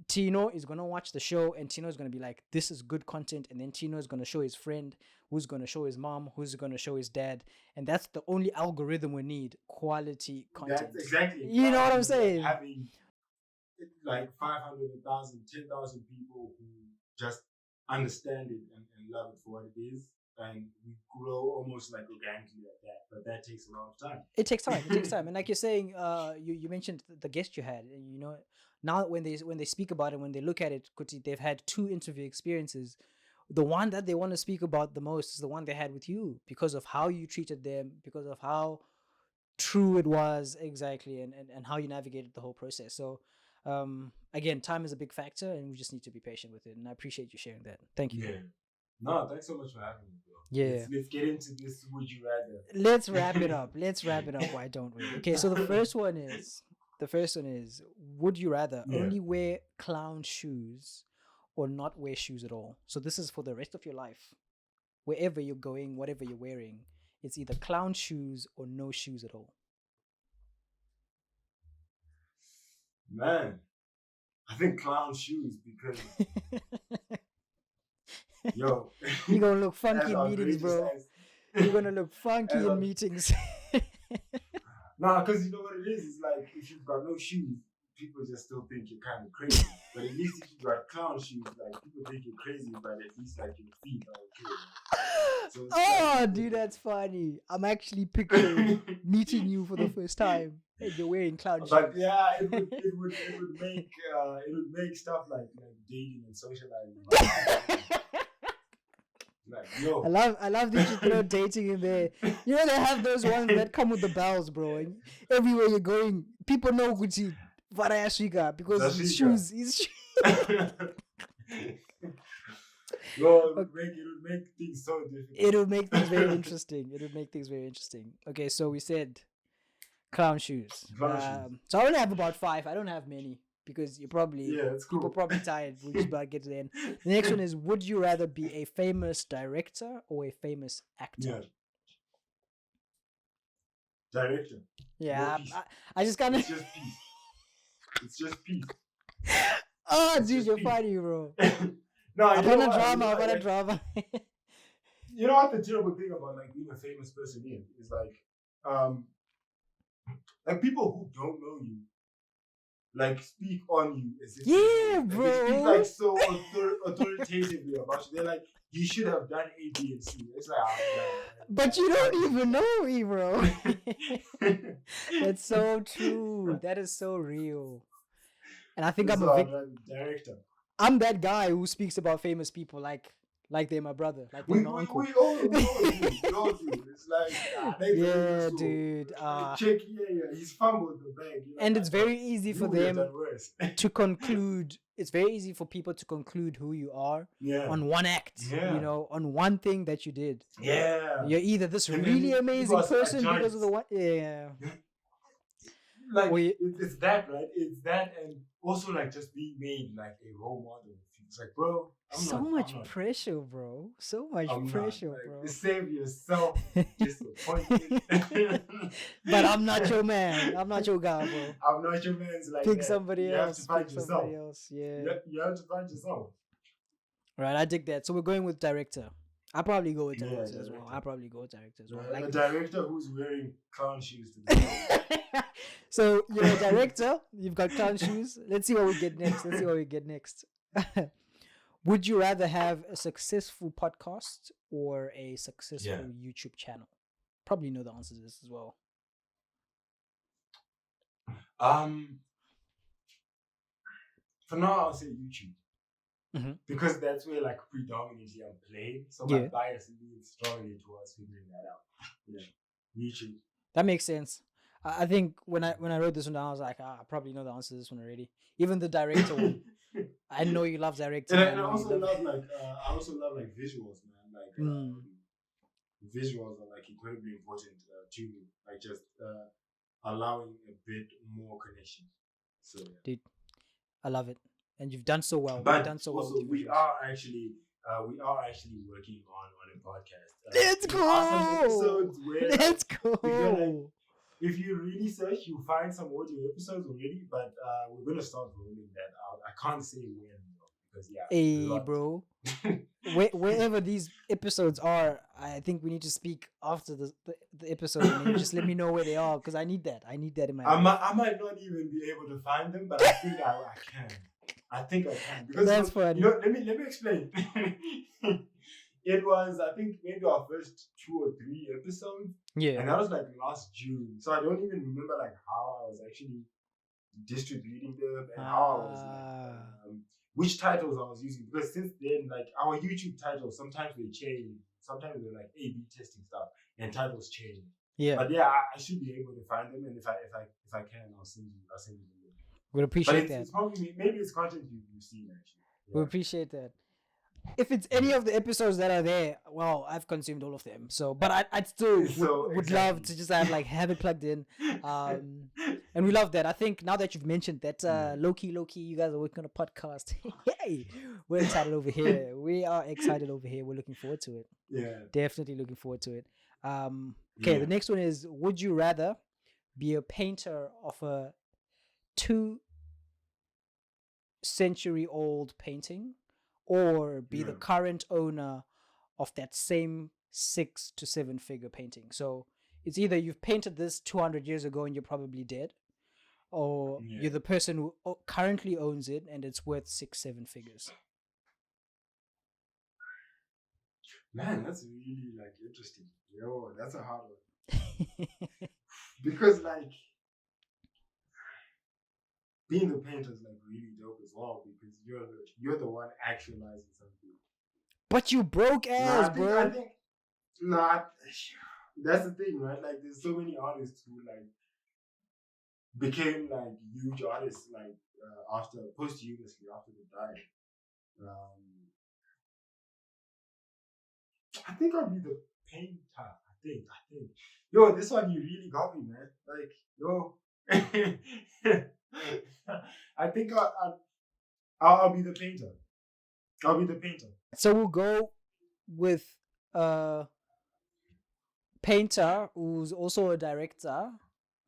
Tino is going to watch the show and Tino is going to be like, this is good content. And then Tino is going to show his friend, who's going to show his mom, who's going to show his dad. And that's the only algorithm we need, quality content. That's exactly. You know what I'm saying? Having like 500, 1,000, 10,000 people who just understand it and love it for what it is. And we grow almost like organically like that. But that takes a lot of time. It takes time. It takes time. And like you're saying, you mentioned the guest you had, and you know, now when they speak about it, when they look at it, Kuti, they've had 2 interview experiences. The one that they want to speak about the most is the one they had with you, because of how you treated them, because of how true it was, exactly, and how you navigated the whole process. So again, time is a big factor, and we just need to be patient with it. And I appreciate you sharing that. Thank you. Yeah. No, thanks so much for having me, bro. Yeah. Let's get into this. Would you rather? Let's wrap it up. Why don't we? Okay, so the first one is would you rather only wear clown shoes or not wear shoes at all? So this is for the rest of your life. Wherever you're going, whatever you're wearing, it's either clown shoes or no shoes at all. Man, I think clown shoes because yo, you're gonna look funky in meetings, bro. You're gonna look funky in meetings. Nah, because you know what it is? It's like if you've got no shoes, people just still think you're kind of crazy. But at least if you got clown shoes, like people think you're crazy, but at least like your feet are okay. So like, dude, that's funny. I'm actually picturing meeting you for the first time and you're wearing clown shoes. But yeah, it would make stuff like dating and socializing. Like, yo. I love that you throw dating in there. You know, they have those ones that come with the bells, bro. And everywhere you're going, people know Gucci Farai Mudzingwa because his shoes. No, it would make things so difficult. It would make things very interesting. Okay, so we said Clown shoes. Clown shoes. So I only have about 5. I don't have many because It's people cool. probably tired. We'll just about to get to the end. The next one is: would you rather be a famous director or a famous actor? Yeah. Director. Yeah, peace. I just kind It's of. just peace. It's just peace. Oh, It's dude, just you're peace. funny, bro. No, I you know want a what? drama. I want a Like, drama. you know what the terrible thing about like being a famous person is like people who don't know you like speak on you as if Yeah, like, bro. they speak like so authoritatively about you. They're like, you should have done A, B, and C. It's like, but you don't even know me, bro. That's so true. That is so real. And I think I'm a director. I'm that guy who speaks about famous people like they're my brother, like they're my uncle. We all do. It's like, yeah, dude. Check, he's fumbled the bag. And it's very easy for them to conclude. It's very easy for people to conclude who you are on one act. Yeah. You know, on one thing that you did. Yeah. You're either this really amazing person because of the one. Yeah. Like it's that, right? It's that, and also like just being made like a role model. It's like, bro, so much pressure, bro. So much pressure, bro. Save yourself. Disappointed. But I'm not your man. I'm not your guy, bro. I'm not your man's like pick that. somebody you else. Have to find pick yourself. somebody else. Yeah. You have to find yourself. Right, I dig that. So we're going with director. I'll probably go with director as well. Like a director who's wearing clown shoes to the So you're a director, you've got clown shoes. Let's see what we get next. Would you rather have a successful podcast or a successful YouTube channel? Probably know the answer to this as well. For now, I'll say YouTube. Mm-hmm. Because that's where like predominantly I'm playing. So my bias is really strongly towards figuring that out. Yeah. YouTube. That makes sense. I think when I wrote this one down, I was like, I probably know the answer to this one already. Even the director one. I know you love directing. And I also love like visuals, man. Like visuals are like incredibly important to me. Like just allowing a bit more connection. So dude, I love it. And you've done so well. But also, we are actually working on a podcast. Let's go! Awesome episodes where Let's go! If you really search, you'll find some audio episodes already, but we're gonna start rolling that out. I can't say when though, because hey, bro. Wherever these episodes are, I think we need to speak after the episode, and you just let me know where they are, because I need that. I need that in my life. I might not even be able to find them, but I think I can. I think I can, because that's funny. You know, let me explain. It was, I think, maybe our first 2 or 3 episodes. Yeah. And that was like last June. So I don't even remember like how I was actually distributing them and how I was like, which titles I was using. Because since then, like our YouTube titles, sometimes they change. Sometimes they're like A/B testing stuff, and titles change. Yeah. But yeah, I should be able to find them, and if I can, I'll send you the link. We'd appreciate that. It's probably, maybe it's content you've seen actually. Yeah. We appreciate that. If it's any of the episodes that are there, well, I've consumed all of them. So, but I'd still would love to just have it plugged in. And we love that. I think now that you've mentioned that, low key, you guys are working on a podcast. Hey, we're excited over here. We are excited over here. We're looking forward to it. Yeah, definitely looking forward to it. Okay, the next one is: would you rather be a painter of a 2-century-old painting, or be the current owner of that same 6 to 7 figure painting? So it's either you've painted this 200 years ago and you're probably dead, or you're the person who currently owns it and it's worth 6-7 figures. Man, that's really like interesting. Yo, that's a hard one. Because like being the painter is like really dope as well, because you're the one actualizing something. But you broke ass, bro. I think that's the thing, right? Like there's so many artists who like became like huge artists like posthumously after they died. I think I'll be the painter. I think. Yo, this one you really got me, man. Like, yo. I think I'll be the painter. I'll be the painter. So we'll go with painter who's also a director,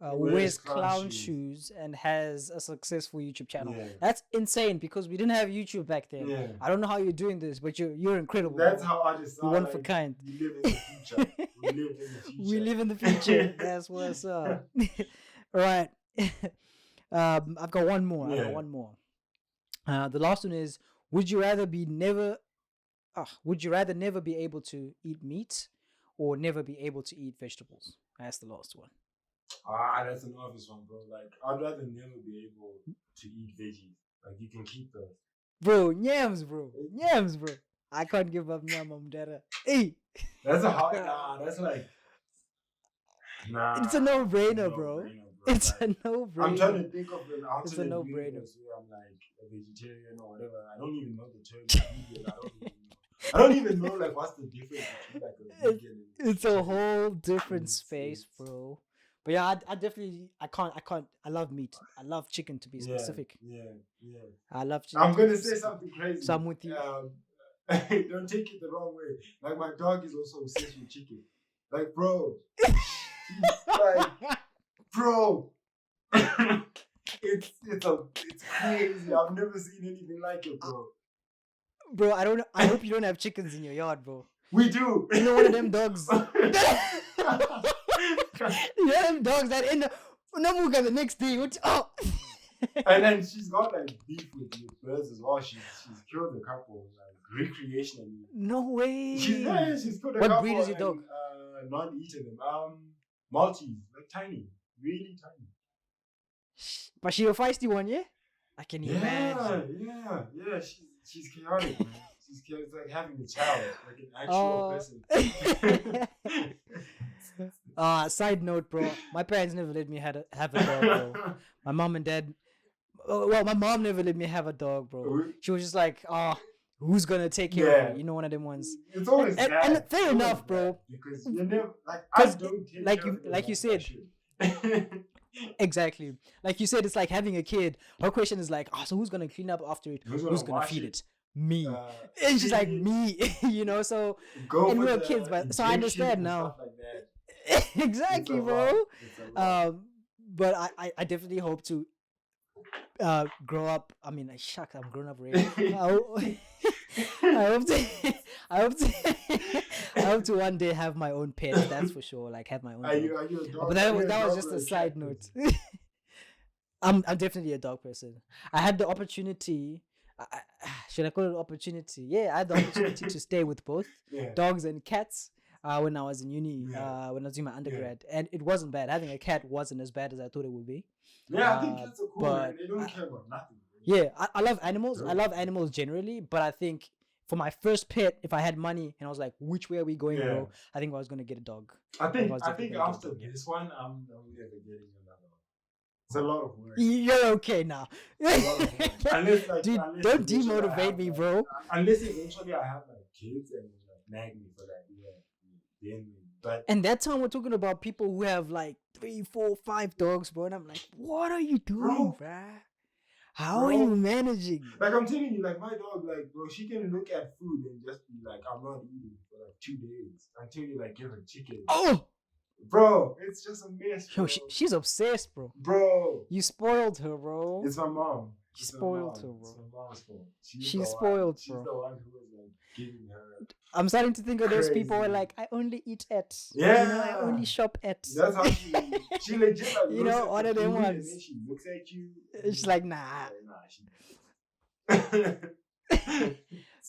who wears clown shoes and has a successful YouTube channel. Yeah. That's insane because we didn't have YouTube back then. Yeah. I don't know how you're doing this, but you're incredible. That's bro. how artists You're are. one for kind. We live in the future. We live in the future. We live in the future. That's what's up. Right. I've got one more. The last one is: would you rather never be able to eat meat, or never be able to eat vegetables? That's the last one. That's an obvious one, bro. Like, I'd rather never be able to eat veggies. Like, you can keep those. Bro, yams, bro. I can't give up yam, dada. Hey. That's a hard. That's like. It's a no-brainer, bro. It's like, a no-brainer. I'm trying to think of an alternate. It's a no-brainer. Where I'm like a vegetarian or whatever. I don't even know the term vegan. I don't even know like what's the difference between like a vegan and it's a whole different space, bro. But yeah, I can't. I love meat. I love chicken, to be specific. Yeah. I love chicken. I'm gonna say something crazy. So I'm with you. Don't take it the wrong way. Like, my dog is also obsessed with chicken. Like, bro. Like, bro. It's crazy. I've never seen anything like it, bro. Bro, I hope you don't have chickens in your yard, bro. We do. You know, one of them dogs. You know them dogs that end up the next day. And then she's got like beef with birds as well. She's killed a couple like recreationally. No way. She's killed a couple. What breed is your dog? Not eating them. Maltese, like tiny, really tiny. But she a feisty one, yeah? I can imagine. Yeah. She's chaotic, man. She's chaotic. It's like having a child, like an actual person. Side note, bro. My parents never let me have a dog, bro. My mom and dad. Well, my mom never let me have a dog, bro. She was just like, who's gonna take care of it? You know, one of them ones. It's always bad. And fair enough, bro. Because you never I don't take care of it like you said. Exactly. Like you said, it's like having a kid. Her question is like, so who's gonna clean up after it? Who's gonna feed it? Me. And she's like, me. You know, so and we're kids, but so I understand now. Like exactly, bro. But I definitely hope to grow up. I mean, shucks, I'm grown up already. I hope to one day have my own pet. That's for sure. Like, have my own. Are you a dog? But that was just a side note. I'm definitely a dog person. I had the opportunity. Should I call it an opportunity? Yeah, I had the opportunity to stay with both dogs and cats when I was in uni. When I was doing my undergrad, and it wasn't bad. Having a cat wasn't as bad as I thought it would be. Yeah, I think cats are cool. But they don't care about nothing. Yeah, I love animals. I love animals generally, but I think for my first pet, if I had money and I was like, which way are we going, bro? I think I was gonna get a dog. I think after this one, I'm never getting another one. It's a lot of work. You're okay now. Unless, like, dude, don't demotivate me, bro. Unless eventually I have like kids and like nag me for that, then. But and that time we're talking about people who have like 3, 4, 5 dogs, bro. And I'm like, what are you doing, bro? How are you managing? Like, I'm telling you, like, my dog, like, bro, she can look at food and just be like, I'm not eating for like 2 days until you like give her chicken. Oh, bro, it's just a mess. Bro. Yo, she's obsessed, bro. Bro, you spoiled her, bro. It's my mom. You spoiled her, bro. It's my mom's fault. She's spoiled, bro. She's the one who was like giving her. I'm starting to think of those people who are like, I only eat at. Yeah. You know, I only shop at. That's how she legit like. You know, one of them ones. And then she looks at you. She's like, nah.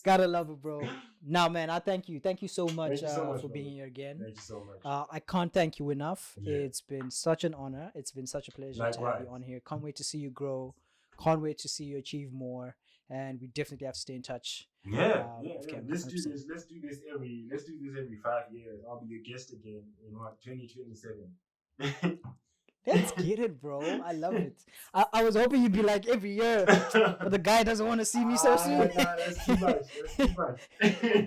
Gotta love it, bro. Now, man, I thank you. Thank you so much, for being here again. Thank you so much. I can't thank you enough. Yeah. It's been such an honor. It's been such a pleasure to have you on here. Can't wait to see you grow. Can't wait to see you achieve more. And we definitely have to stay in touch. Yeah. Let's do this. Let's do this every 5 years. I'll be your guest again in 2027. Let's get it, bro. I love it. I was hoping you'd be like every year, but the guy doesn't want to see me so soon. Nah, that's too much.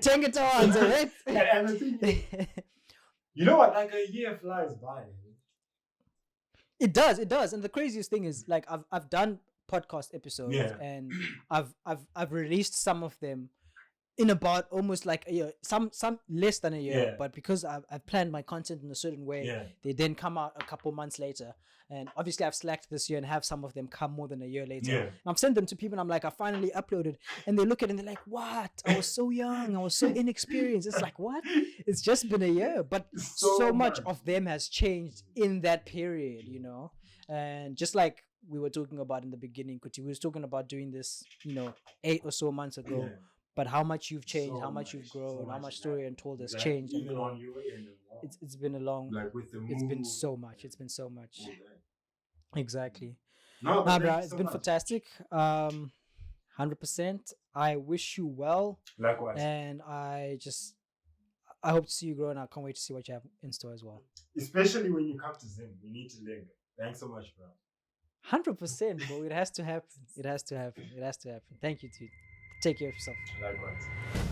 Tangatons, alright? And the thing is, You know what? Like a year flies by. It does, and the craziest thing is like I've done podcast episodes Yeah. and I've released some of them in about almost like a year, some less than a year, Yeah. but because I've planned my content in a certain way, Yeah. they then come out a couple months later. And obviously I've slacked this year and have some of them come more than a year later. Yeah. And I've sent them to people and I'm like, I finally uploaded, and they look at it and they're like, what? I was so young, I was so inexperienced. It's like, what? It's just been a year, but so much of them has changed in that period, you know. And just like we were talking about in the beginning, Kuti, we was talking about doing this, you know, 8 or so months ago. Yeah. But how much you've changed, So how much you've grown, so how much, much story untold has Like, changed. even and on your end as well. it's been a long, Like with the move. it's been so much. It's been so much. Okay. Exactly. No, Nah, but bro, thank you it's so been much. fantastic. 100%. I wish you well, Likewise. and I hope to see you grow, and I can't wait to see what you have in store as well. Especially when you come to Zim, you need to link. Thanks so much, bro. 100%, bro. It has to happen. It has to happen. It has to happen. Thank you, dude. Take care of yourself. Likewise.